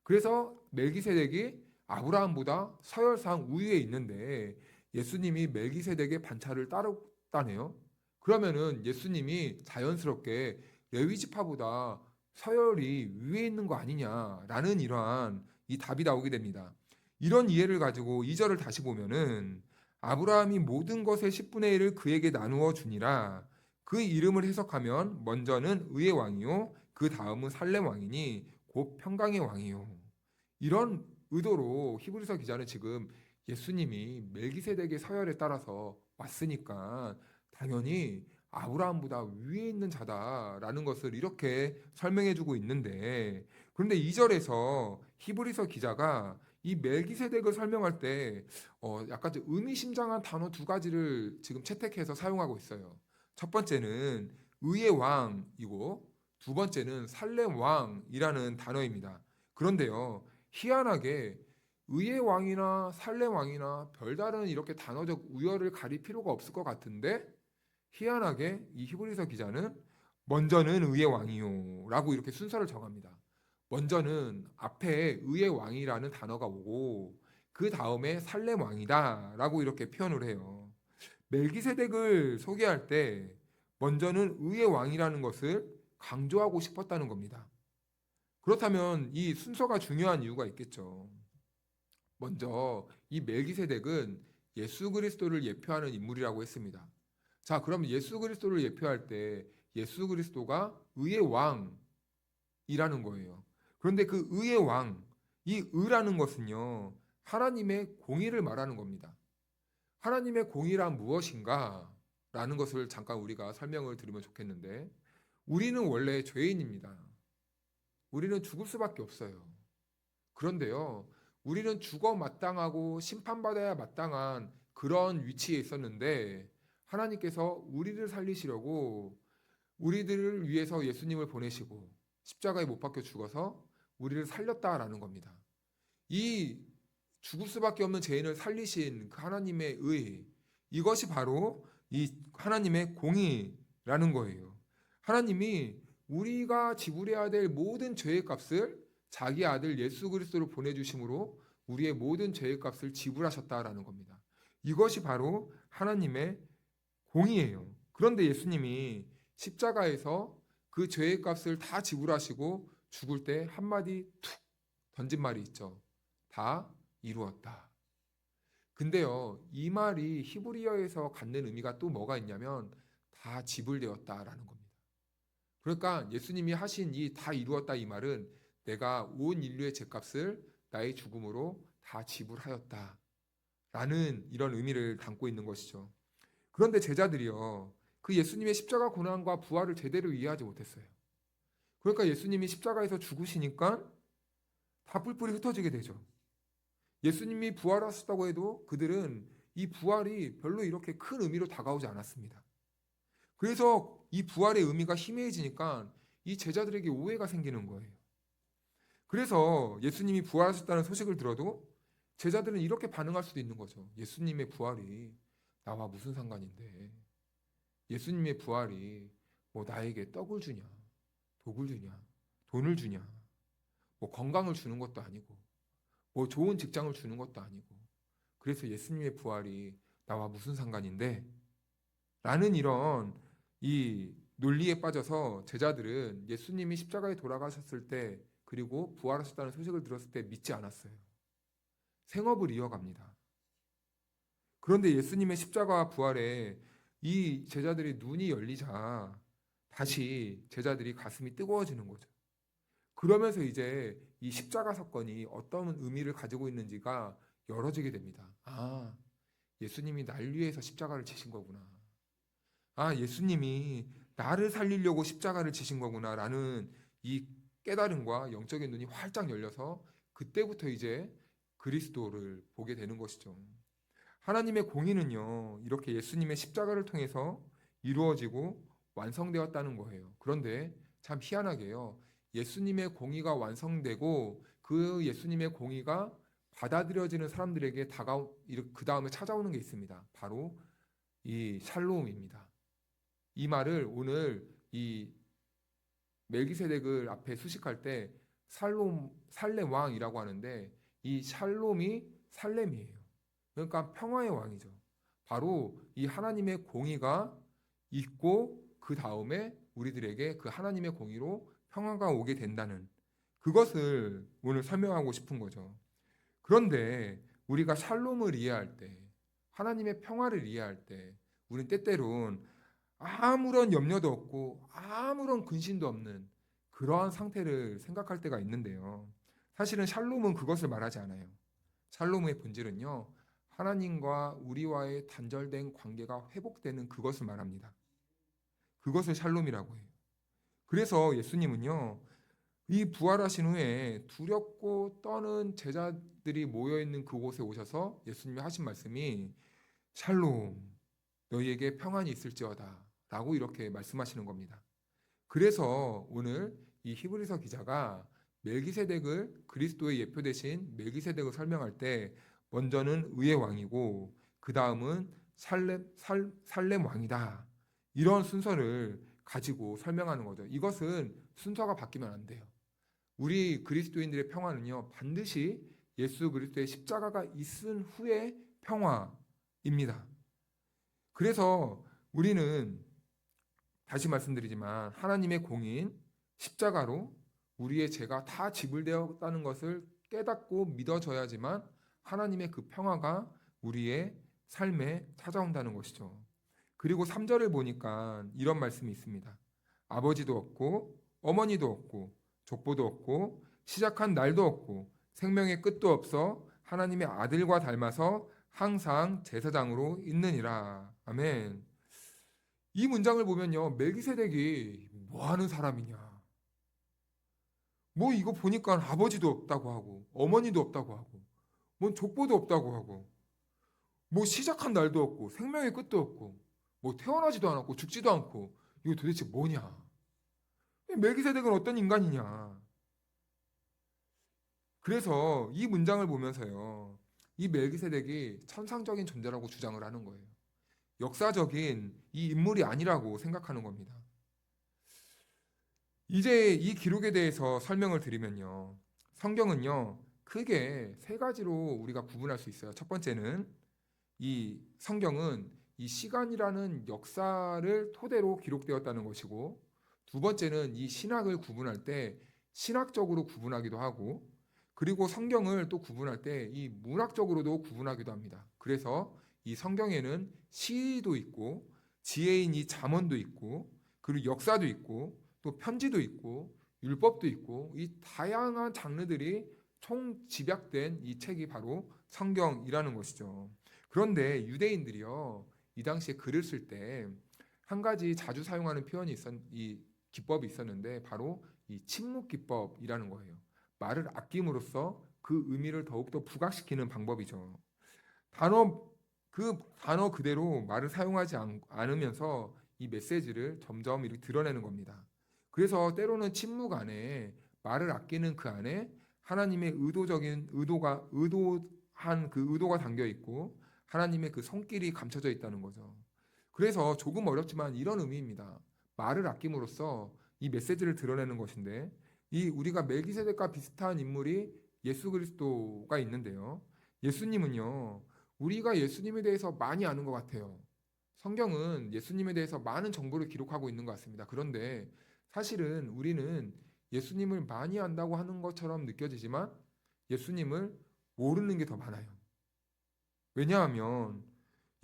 [SPEAKER 1] 그래서 멜기세덱이 아브라함보다 서열상 우위에 있는데 예수님이 멜기세덱의 반차를 따르다네요. 그러면은 예수님이 자연스럽게 레위 지파보다 서열이 위에 있는 거 아니냐라는 이러한 이 답이 나오게 됩니다. 이런 이해를 가지고 2절을 다시 보면은 아브라함이 모든 것의 10분의 1을 그에게 나누어 주니라. 그 이름을 해석하면 먼저는 의의 왕이요 그 다음은 살렘 왕이니 곧 평강의 왕이요. 이런 의도로 히브리서 기자는 지금 예수님이 멜기세덱의 서열에 따라서 왔으니까 당연히 아브라함보다 위에 있는 자다라는 것을 이렇게 설명해 주고 있는데 그런데 2절에서 히브리서 기자가 이 멜기세덱을 설명할 때 약간 좀 의미심장한 단어 두 가지를 지금 채택해서 사용하고 있어요. 첫 번째는 의의 왕이고 두 번째는 살렘 왕이라는 단어입니다. 그런데요, 희한하게 의의 왕이나 살렘 왕이나 별다른 이렇게 단어적 우열을 가릴 필요가 없을 것 같은데 희한하게 이 히브리서 기자는 먼저는 의의 왕이요 라고 이렇게 순서를 정합니다. 먼저는 앞에 의의 왕이라는 단어가 오고 그 다음에 살렘 왕이다 라고 이렇게 표현을 해요. 멜기세덱을 소개할 때 먼저는 의의 왕이라는 것을 강조하고 싶었다는 겁니다. 그렇다면 이 순서가 중요한 이유가 있겠죠. 먼저 이 멜기세덱은 예수 그리스도를 예표하는 인물이라고 했습니다. 자, 그럼 예수 그리스도를 예표할 때 예수 그리스도가 의의 왕이라는 거예요. 그런데 그 의의 왕, 이 의라는 것은요, 하나님의 공의를 말하는 겁니다. 하나님의 공의란 무엇인가? 라는 것을 잠깐 우리가 설명을 드리면 좋겠는데, 우리는 원래 죄인입니다. 우리는 죽을 수밖에 없어요. 그런데요, 우리는 죽어 마땅하고 심판받아야 마땅한 그런 위치에 있었는데, 하나님께서 우리를 살리시려고 우리들을 위해서 예수님을 보내시고 십자가에 못 박혀 죽어서 우리를 살렸다라는 겁니다. 이 죽을 수밖에 없는 죄인을 살리신 그 하나님의 의, 이것이 바로 이 하나님의 공의라는 거예요. 하나님이 우리가 지불해야 될 모든 죄의 값을 자기 아들 예수 그리스도를 보내주심으로 우리의 모든 죄의 값을 지불하셨다라는 겁니다. 이것이 바로 하나님의 공의예요. 그런데 예수님이 십자가에서 그 죄의 값을 다 지불하시고 죽을 때 한마디 툭 던진 말이 있죠. 다 이루었다. 근데요, 이 말이 히브리어에서 갖는 의미가 또 뭐가 있냐면 다 지불되었다라는 겁니다. 그러니까 예수님이 하신 이 다 이루었다 이 말은 내가 온 인류의 죄값을 나의 죽음으로 다 지불하였다 라는 이런 의미를 담고 있는 것이죠. 그런데 제자들이요, 그 예수님의 십자가 고난과 부활을 제대로 이해하지 못했어요. 그러니까 예수님이 십자가에서 죽으시니까 다 뿔뿔이 흩어지게 되죠. 예수님이 부활하셨다고 해도 그들은 이 부활이 별로 이렇게 큰 의미로 다가오지 않았습니다. 그래서 이 부활의 의미가 희미해지니까 이 제자들에게 오해가 생기는 거예요. 그래서 예수님이 부활하셨다는 소식을 들어도 제자들은 이렇게 반응할 수도 있는 거죠. 예수님의 부활이 나와 무슨 상관인데, 예수님의 부활이 뭐 나에게 떡을 주냐, 독을 주냐, 돈을 주냐, 뭐 건강을 주는 것도 아니고, 뭐 좋은 직장을 주는 것도 아니고, 그래서 예수님의 부활이 나와 무슨 상관인데? 라는 이런 이 논리에 빠져서 제자들은 예수님이 십자가에 돌아가셨을 때 그리고 부활하셨다는 소식을 들었을 때 믿지 않았어요. 생업을 이어갑니다. 그런데 예수님의 십자가와 부활에 이 제자들의 눈이 열리자 다시 제자들이 가슴이 뜨거워지는 거죠. 그러면서 이제 이 십자가 사건이 어떤 의미를 가지고 있는지가 열어지게 됩니다. 아, 예수님이 날 위해서 십자가를 지신 거구나. 아, 예수님이 나를 살리려고 십자가를 지신 거구나 라는 이 깨달음과 영적인 눈이 활짝 열려서 그때부터 이제 그리스도를 보게 되는 것이죠. 하나님의 공의는요, 이렇게 예수님의 십자가를 통해서 이루어지고 완성되었다는 거예요. 그런데 참 희한하게요, 예수님의 공의가 완성되고 그 예수님의 공의가 받아들여지는 사람들에게 그 다음에 찾아오는 게 있습니다. 바로 이 샬롬입니다. 이 말을 오늘 이 멜기세덱을 앞에 수식할 때 살렘 왕이라고 하는데 이 샬롬이 살렘이에요. 그러니까 평화의 왕이죠. 바로 이 하나님의 공의가 있고 그 다음에 우리들에게 그 하나님의 공의로 평화가 오게 된다는 그것을 오늘 설명하고 싶은 거죠. 그런데 우리가 샬롬을 이해할 때, 하나님의 평화를 이해할 때 우리는 때때론 아무런 염려도 없고 아무런 근심도 없는 그러한 상태를 생각할 때가 있는데요. 사실은 샬롬은 그것을 말하지 않아요. 샬롬의 본질은요, 하나님과 우리와의 단절된 관계가 회복되는 그것을 말합니다. 그것을 샬롬이라고 해요. 그래서 예수님은요, 이 부활하신 후에 두렵고 떠는 제자들이 모여 있는 그곳에 오셔서 예수님이 하신 말씀이 샬롬, 너희에게 평안이 있을지어다 라고 이렇게 말씀하시는 겁니다. 그래서 오늘 이 히브리서 기자가 멜기세덱을 그리스도의 예표 대신 멜기세덱을 설명할 때 먼저는 의의 왕이고 그 다음은 살렘 왕이다. 이런 순서를 가지고 설명하는 거죠. 이것은 순서가 바뀌면 안 돼요. 우리 그리스도인들의 평화는요, 반드시 예수 그리스도의 십자가가 있은 후의 평화입니다. 그래서 우리는 다시 말씀드리지만 하나님의 공인 십자가로 우리의 죄가 다 지불되었다는 것을 깨닫고 믿어져야지만 하나님의 그 평화가 우리의 삶에 찾아온다는 것이죠. 그리고 3절을 보니까 이런 말씀이 있습니다. 아버지도 없고 어머니도 없고 족보도 없고 시작한 날도 없고 생명의 끝도 없어 하나님의 아들과 닮아서 항상 제사장으로 있느니라. 아멘. 이 문장을 보면요, 멜기세덱이 뭐 하는 사람이냐? 뭐 이거 보니까 아버지도 없다고 하고 어머니도 없다고 하고 뭐 족보도 없다고 하고 뭐 시작한 날도 없고 생명의 끝도 없고 뭐 태어나지도 않았고 죽지도 않고 이거 도대체 뭐냐? 멜기세덱은 어떤 인간이냐? 그래서 이 문장을 보면서요, 이 멜기세덱이 천상적인 존재라고 주장을 하는 거예요. 역사적인 이 인물이 아니라고 생각하는 겁니다. 이제 이 기록에 대해서 설명을 드리면요. 성경은요, 크게 세 가지로 우리가 구분할 수 있어요. 첫 번째는 이 성경은 이 시간이라는 역사를 토대로 기록되었다는 것이고, 두 번째는 이 신학을 구분할 때 신학적으로 구분하기도 하고, 그리고 성경을 또 구분할 때 이 문학적으로도 구분하기도 합니다. 그래서 이 성경에는 시도 있고, 지혜인 이 잠언도 있고, 그리고 역사도 있고, 또 편지도 있고, 율법도 있고, 이 다양한 장르들이 총 집약된 이 책이 바로 성경이라는 것이죠. 그런데 유대인들이요, 이 당시에 글을 쓸 때 한 가지 자주 사용하는 이 기법이 있었는데 바로 이 침묵 기법이라는 거예요. 말을 아낌으로써 그 의미를 더욱더 부각시키는 방법이죠. 단어 단어 그대로 말을 사용하지 않으면서 이 메시지를 점점 이렇게 드러내는 겁니다. 그래서 때로는 침묵 안에 말을 아끼는 그 안에 하나님의 의도한 그 의도가 담겨 있고 하나님의 그 손길이 감춰져 있다는 거죠. 그래서 조금 어렵지만 이런 의미입니다. 말을 아낌으로써 이 메시지를 드러내는 것인데 이 우리가 멜기세덱과 비슷한 인물이 예수 그리스도가 있는데요. 예수님은요. 우리가 예수님에 대해서 많이 아는 것 같아요. 성경은 예수님에 대해서 많은 정보를 기록하고 있는 것 같습니다. 그런데 사실은 우리는 예수님을 많이 안다고 하는 것처럼 느껴지지만 예수님을 모르는 게 더 많아요. 왜냐하면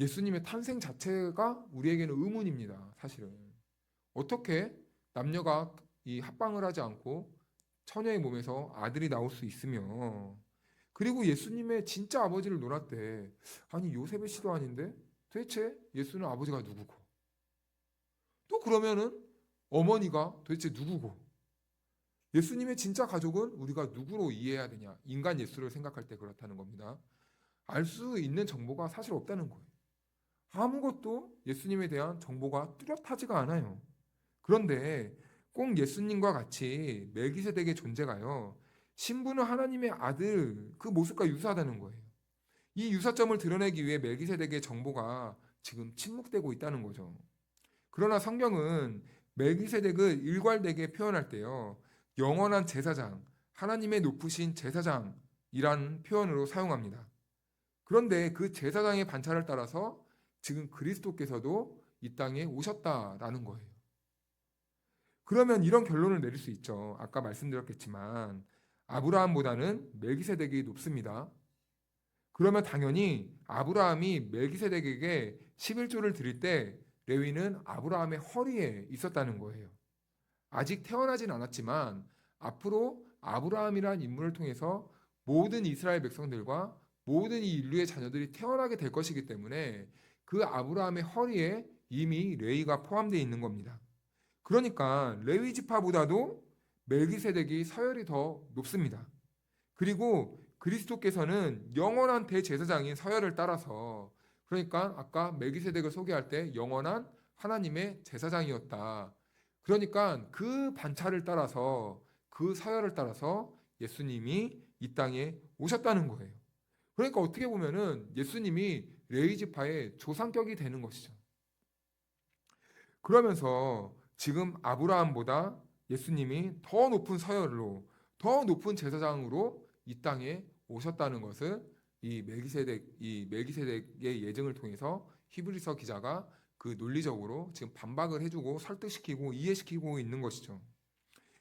[SPEAKER 1] 예수님의 탄생 자체가 우리에게는 의문입니다. 사실은. 어떻게 남녀가 이 합방을 하지 않고 처녀의 몸에서 아들이 나올 수 있으며 그리고 예수님의 진짜 아버지를 논할 때 아니 요셉의 씨도 아닌데 도대체 예수는 아버지가 누구고 또 그러면은 어머니가 도대체 누구고 예수님의 진짜 가족은 우리가 누구로 이해해야 되냐 인간 예수를 생각할 때 그렇다는 겁니다. 알 수 있는 정보가 사실 없다는 거예요. 아무것도 예수님에 대한 정보가 뚜렷하지가 않아요. 그런데 꼭 예수님과 같이 멜기세덱의 존재가요. 신분은 하나님의 아들 그 모습과 유사하다는 거예요. 이 유사점을 드러내기 위해 멜기세덱의 정보가 지금 침묵되고 있다는 거죠. 그러나 성경은 멜기세덱을 일괄되게 표현할 때요. 영원한 제사장, 하나님의 높으신 제사장이라는 표현으로 사용합니다. 그런데 그 제사장의 반차를 따라서 지금 그리스도께서도 이 땅에 오셨다라는 거예요. 그러면 이런 결론을 내릴 수 있죠. 아까 말씀드렸겠지만 아브라함보다는 멜기세덱이 높습니다. 그러면 당연히 아브라함이 멜기세덱에게 11조를 드릴 때 레위는 아브라함의 허리에 있었다는 거예요. 아직 태어나진 않았지만 앞으로 아브라함이라는 인물을 통해서 모든 이스라엘 백성들과 모든 이 인류의 자녀들이 태어나게 될 것이기 때문에 그 아브라함의 허리에 이미 레위가 포함되어 있는 겁니다. 그러니까 레위 지파보다도 멜기세덱이 서열이 더 높습니다. 그리고 그리스도께서는 영원한 대제사장인 서열을 따라서, 그러니까 아까 멜기세덱을 소개할 때 영원한 하나님의 제사장이었다. 그러니까 그 반차를 따라서, 그 서열을 따라서 예수님이 이 땅에 오셨다는 거예요. 그러니까 어떻게 보면은 예수님이 레위지파의 조상격이 되는 것이죠. 그러면서 지금 아브라함보다 예수님이 더 높은 서열로, 더 높은 제사장으로 이 땅에 오셨다는 것을 이 멜기세덱의 예증을 통해서 히브리서 기자가 그 논리적으로 지금 반박을 해주고 설득시키고 이해시키고 있는 것이죠.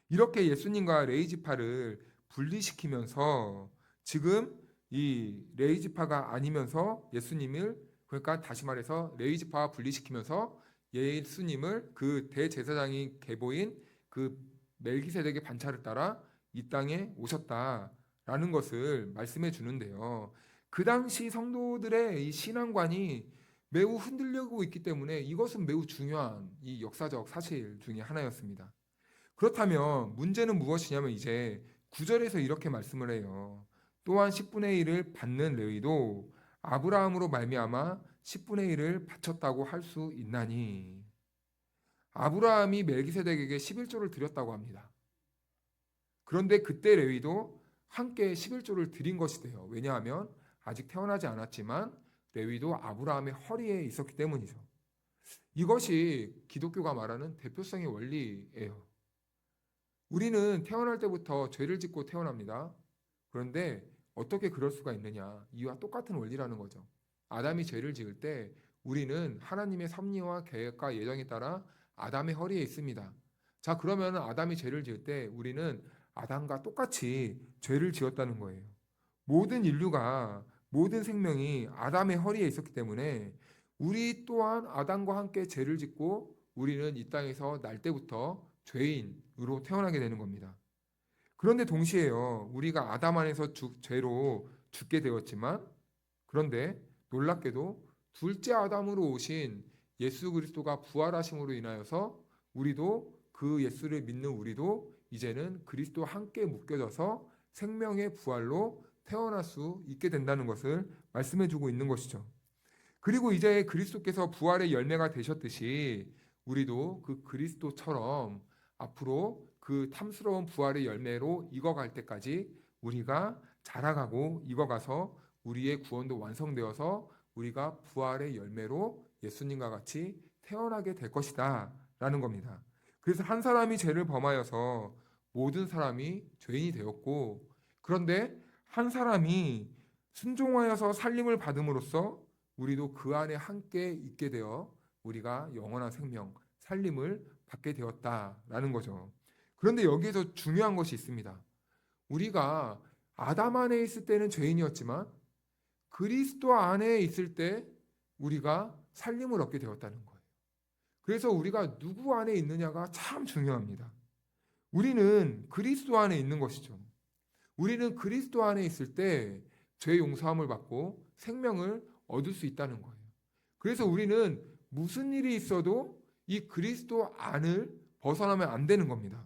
[SPEAKER 1] 이렇게 예수님과 레위지파를 분리시키면서 지금 이 레위지파가 아니면서 예수님을, 그러니까 다시 말해서 레위지파와 분리시키면서 예수님을 그 대제사장이 계보인 그 멜기세덱의 반차를 따라 이 땅에 오셨다라는 것을 말씀해 주는데요. 그 당시 성도들의 이 신앙관이 매우 흔들리고 있기 때문에 이것은 매우 중요한 이 역사적 사실 중에 하나였습니다. 그렇다면 문제는 무엇이냐면 이제 9절에서 이렇게 말씀을 해요. 또한 10분의 1을 받는 레위도 아브라함으로 말미암아 10분의 1을 바쳤다고 할 수 있나니. 아브라함이 멜기세덱에게 11조를 드렸다고 합니다. 그런데 그때 레위도 함께 11조를 드린 것이 돼요. 왜냐하면 아직 태어나지 않았지만 레위도 아브라함의 허리에 있었기 때문이죠. 이것이 기독교가 말하는 대표성의 원리예요. 우리는 태어날 때부터 죄를 짓고 태어납니다. 그런데 어떻게 그럴 수가 있느냐? 이와 똑같은 원리라는 거죠. 아담이 죄를 지을 때 우리는 하나님의 섭리와 계획과 예정에 따라 아담의 허리에 있습니다. 자, 그러면 아담이 죄를 지을 때 우리는 아담과 똑같이 죄를 지었다는 거예요. 모든 인류가, 모든 생명이 아담의 허리에 있었기 때문에 우리 또한 아담과 함께 죄를 짓고 우리는 이 땅에서 날 때부터 죄인으로 태어나게 되는 겁니다. 그런데 동시에요, 우리가 아담 안에서 죄로 죽게 되었지만, 그런데 놀랍게도 둘째 아담으로 오신 예수 그리스도가 부활하심으로 인하여서 우리도, 그 예수를 믿는 우리도 이제는 그리스도와 함께 묶여져서 생명의 부활로 태어날 수 있게 된다는 것을 말씀해 주고 있는 것이죠. 그리고 이제 그리스도께서 부활의 열매가 되셨듯이 우리도 그 그리스도처럼 앞으로 그 탐스러운 부활의 열매로 익어갈 때까지 우리가 자라가고 익어가서 우리의 구원도 완성되어서 우리가 부활의 열매로 예수님과 같이 태어나게 될 것이다 라는 겁니다. 그래서 한 사람이 죄를 범하여서 모든 사람이 죄인이 되었고, 그런데 한 사람이 순종하여서 살림을 받음으로써 우리도 그 안에 함께 있게 되어 우리가 영원한 생명, 살림을 받게 되었다라는 거죠. 그런데 여기에서 중요한 것이 있습니다. 우리가 아담 안에 있을 때는 죄인이었지만 그리스도 안에 있을 때 우리가 살림을 얻게 되었다는 거예요. 그래서 우리가 누구 안에 있느냐가 참 중요합니다. 우리는 그리스도 안에 있는 것이죠. 우리는 그리스도 안에 있을 때 죄 용서함을 받고 생명을 얻을 수 있다는 거예요. 그래서 우리는 무슨 일이 있어도 이 그리스도 안을 벗어나면 안 되는 겁니다.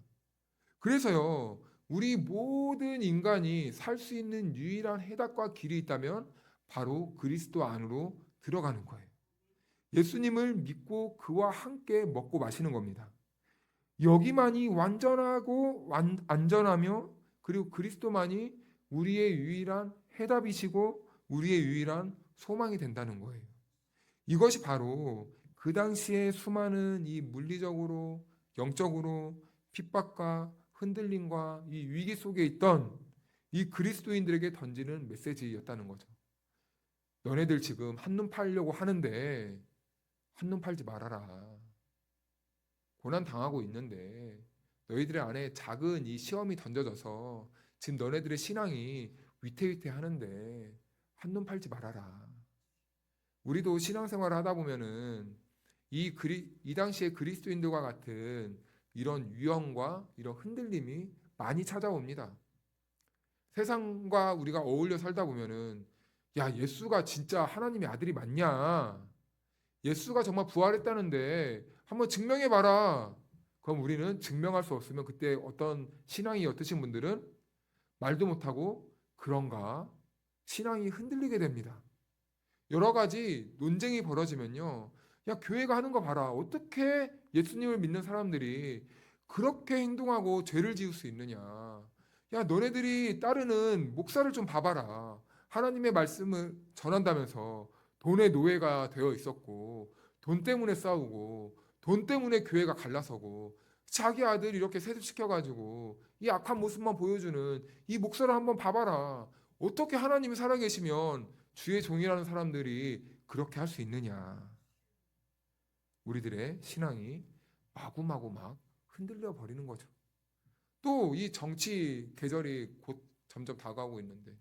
[SPEAKER 1] 그래서요, 우리 모든 인간이 살 수 있는 유일한 해답과 길이 있다면 바로 그리스도 안으로 들어가는 거예요. 예수님을 믿고 그와 함께 먹고 마시는 겁니다. 여기만이 완전하고 안전하며, 그리고 그리스도만이 우리의 유일한 해답이시고 우리의 유일한 소망이 된다는 거예요. 이것이 바로 그 당시에 수많은 이 물리적으로, 영적으로 핍박과 흔들림과 이 위기 속에 있던 이 그리스도인들에게 던지는 메시지였다는 거죠. 너네들 지금 한눈 팔려고 하는데 한눈 팔지 말아라. 고난 당하고 있는데 너희들의 안에 작은 이 시험이 던져져서 지금 너네들의 신앙이 위태위태하는데 한눈 팔지 말아라. 우리도 신앙생활을 하다 보면은 이 당시에 그리스도인들과 같은 이런 유형과 이런 흔들림이 많이 찾아옵니다. 세상과 우리가 어울려 살다 보면은 야, 예수가 진짜 하나님의 아들이 맞냐? 예수가 정말 부활했다는데 한번 증명해 봐라. 그럼 우리는 증명할 수 없으면 그때 어떤 신앙이 어떠신 분들은 말도 못하고 그런가 신앙이 흔들리게 됩니다. 여러 가지 논쟁이 벌어지면요. 야, 교회가 하는 거 봐라. 어떻게 예수님을 믿는 사람들이 그렇게 행동하고 죄를 지을 수 있느냐. 야, 너네들이 따르는 목사를 좀 봐봐라. 하나님의 말씀을 전한다면서 돈의 노예가 되어 있었고, 돈 때문에 싸우고, 돈 때문에 교회가 갈라서고, 자기 아들 이렇게 세습시켜가지고, 이 악한 모습만 보여주는 이 목사를 한번 봐봐라. 어떻게 하나님이 살아계시면 주의 종이라는 사람들이 그렇게 할 수 있느냐. 우리들의 신앙이 마구마구 막 흔들려 버리는 거죠. 또 이 정치 계절이 곧 점점 다가오고 있는데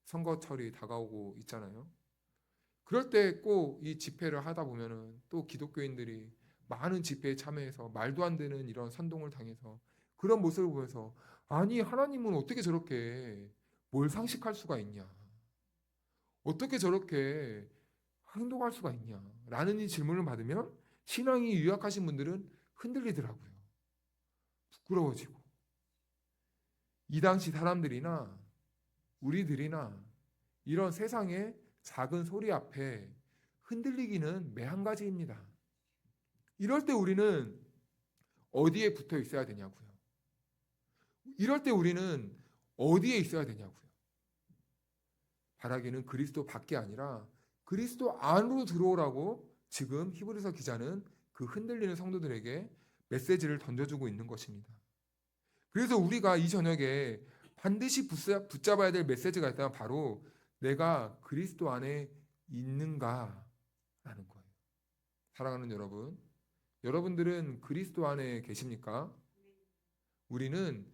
[SPEAKER 1] 선거철이 다가오고 있잖아요. 그럴 때 꼭 이 집회를 하다 보면은 또 기독교인들이 많은 집회에 참여해서 말도 안 되는 이런 선동을 당해서 그런 모습을 보면서 아니 하나님은 어떻게 저렇게 뭘 상식할 수가 있냐. 어떻게 저렇게 행동할 수가 있냐? 라는 이 질문을 받으면 신앙이 유약하신 분들은 흔들리더라고요. 부끄러워지고. 이 당시 사람들이나 우리들이나 이런 세상의 작은 소리 앞에 흔들리기는 매한가지입니다. 이럴 때 우리는 어디에 붙어 있어야 되냐고요. 이럴 때 우리는 어디에 있어야 되냐고요. 바라기는 그리스도 밖이 아니라 그리스도 안으로 들어오라고 지금 히브리서 기자는 그 흔들리는 성도들에게 메시지를 던져주고 있는 것입니다. 그래서 우리가 이 저녁에 반드시 붙잡아야 될 메시지가 있다면 바로 내가 그리스도 안에 있는가라는 거예요. 사랑하는 여러분, 여러분들은 그리스도 안에 계십니까? 우리는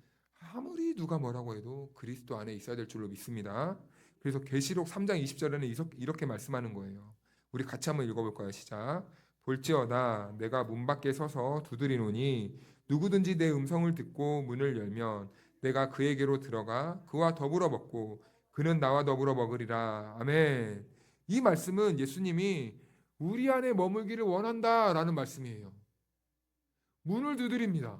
[SPEAKER 1] 아무리 누가 뭐라고 해도 그리스도 안에 있어야 될 줄로 믿습니다. 그래서 계시록 3장 20절에는 이렇게 말씀하는 거예요. 우리 같이 한번 읽어볼까요? 시작. 볼지어다 내가 문 밖에 서서 두드리노니 누구든지 내 음성을 듣고 문을 열면 내가 그에게로 들어가 그와 더불어 먹고 그는 나와 더불어 먹으리라. 아멘. 이 말씀은 예수님이 우리 안에 머물기를 원한다라는 말씀이에요. 문을 두드립니다.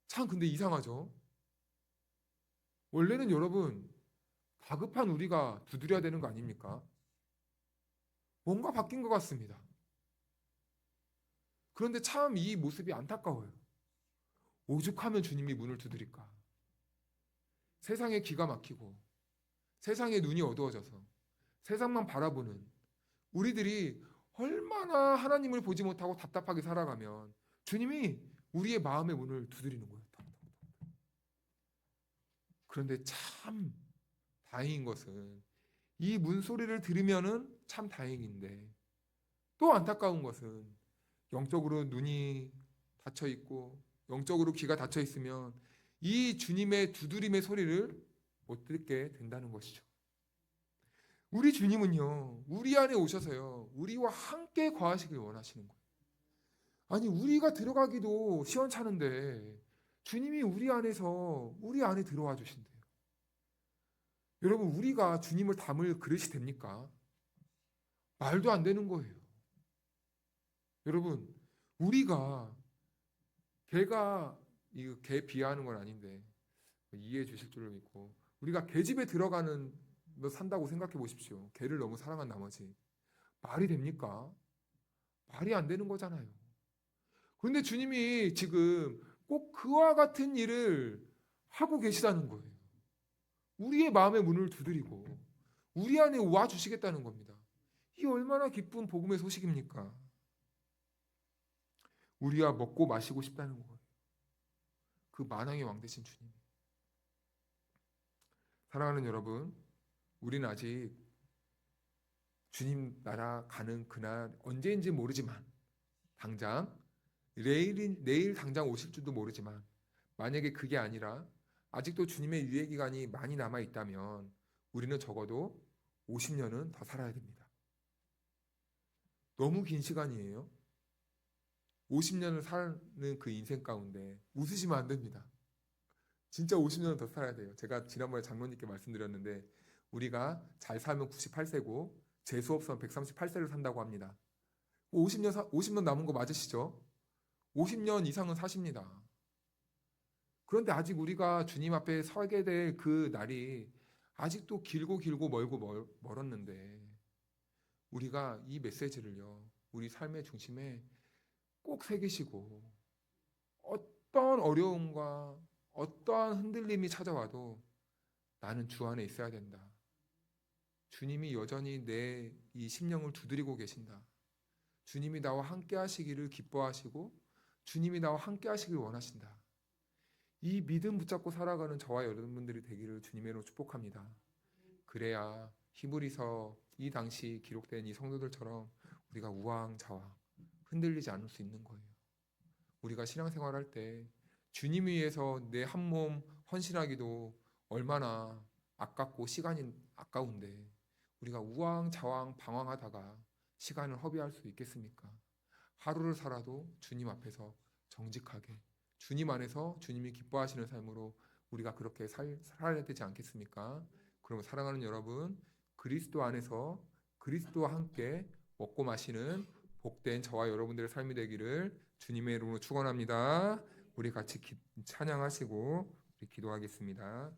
[SPEAKER 1] 참 근데 이상하죠? 원래는 여러분 다급한 우리가 두드려야 되는 거 아닙니까? 뭔가 바뀐 것 같습니다. 그런데 참 이 모습이 안타까워요. 오죽하면 주님이 문을 두드릴까? 세상에 기가 막히고 세상에 눈이 어두워져서 세상만 바라보는 우리들이 얼마나 하나님을 보지 못하고 답답하게 살아가면 주님이 우리의 마음의 문을 두드리는 거예요. 그런데 참 다행인 것은 이 문소리를 들으면은 참 다행인데 또 안타까운 것은 영적으로 눈이 닫혀 있고 영적으로 귀가 닫혀 있으면 이 주님의 두드림의 소리를 못 듣게 된다는 것이죠. 우리 주님은요, 우리 안에 오셔서요, 우리와 함께 거하시길 원하시는 거예요. 아니, 우리가 들어가기도 시원찮은데 주님이 우리 안에서 우리 안에 들어와 주신대요. 여러분, 우리가 주님을 담을 그릇이 됩니까? 말도 안 되는 거예요. 여러분, 우리가 개가 이거 개 비하하는 건 아닌데 이해해 주실 줄을 믿고 우리가 개 집에 들어가는 너 산다고 생각해 보십시오. 개를 너무 사랑한 나머지 말이 됩니까? 말이 안 되는 거잖아요. 그런데 주님이 지금 꼭 그와 같은 일을 하고 계시다는 거예요. 우리의 마음의 문을 두드리고 우리 안에 와 주시겠다는 겁니다. 이 얼마나 기쁜 복음의 소식입니까? 우리가 먹고 마시고 싶다는 거예요. 그 만왕의 왕 되신 주님. 사랑하는 여러분, 우리는 아직 주님 나라 가는 그날 언제인지 모르지만 당장 내일 당장 오실 줄도 모르지만 만약에 그게 아니라 아직도 주님의 유예 기간이 많이 남아 있다면 우리는 적어도 50년은 더 살아야 됩니다. 너무 긴 시간이에요. 50년을 사는 그 인생 가운데 웃으시면 안 됩니다. 진짜 50년은 더 살아야 돼요. 제가 지난번에 장로님께 말씀드렸는데 우리가 잘 살면 98세고 재수 없으면 138세를 산다고 합니다. 50년 남은 거 맞으시죠? 50년 이상은 사십니다. 그런데 아직 우리가 주님 앞에 서게 될 그 날이 아직도 길고 길고 멀고 멀었는데 우리가 이 메시지를요, 우리 삶의 중심에 꼭 새기시고 어떤 어려움과 어떠한 흔들림이 찾아와도 나는 주 안에 있어야 된다. 주님이 여전히 내 이 심령을 두드리고 계신다. 주님이 나와 함께 하시기를 기뻐하시고 주님이 나와 함께 하시길 원하신다. 이 믿음 붙잡고 살아가는 저와 여러분들이 되기를 주님의 이름으로 축복합니다. 그래야 히브리서 이 당시 기록된 이 성도들처럼 우리가 우왕좌왕 흔들리지 않을 수 있는 거예요. 우리가 신앙생활할 때 주님 위해서 내 한 몸 헌신하기도 얼마나 아깝고 시간이 아까운데 우리가 우왕좌왕 방황하다가 시간을 허비할 수 있겠습니까? 하루를 살아도 주님 앞에서 정직하게 주님 안에서 주님이 기뻐하시는 삶으로 우리가 그렇게 살아야 되지 않겠습니까? 그럼 사랑하는 여러분, 그리스도 안에서 그리스도와 함께 먹고 마시는 복된 저와 여러분들의 삶이 되기를 주님의 이름으로 축원합니다. 우리 같이 찬양하시고 우리 기도하겠습니다.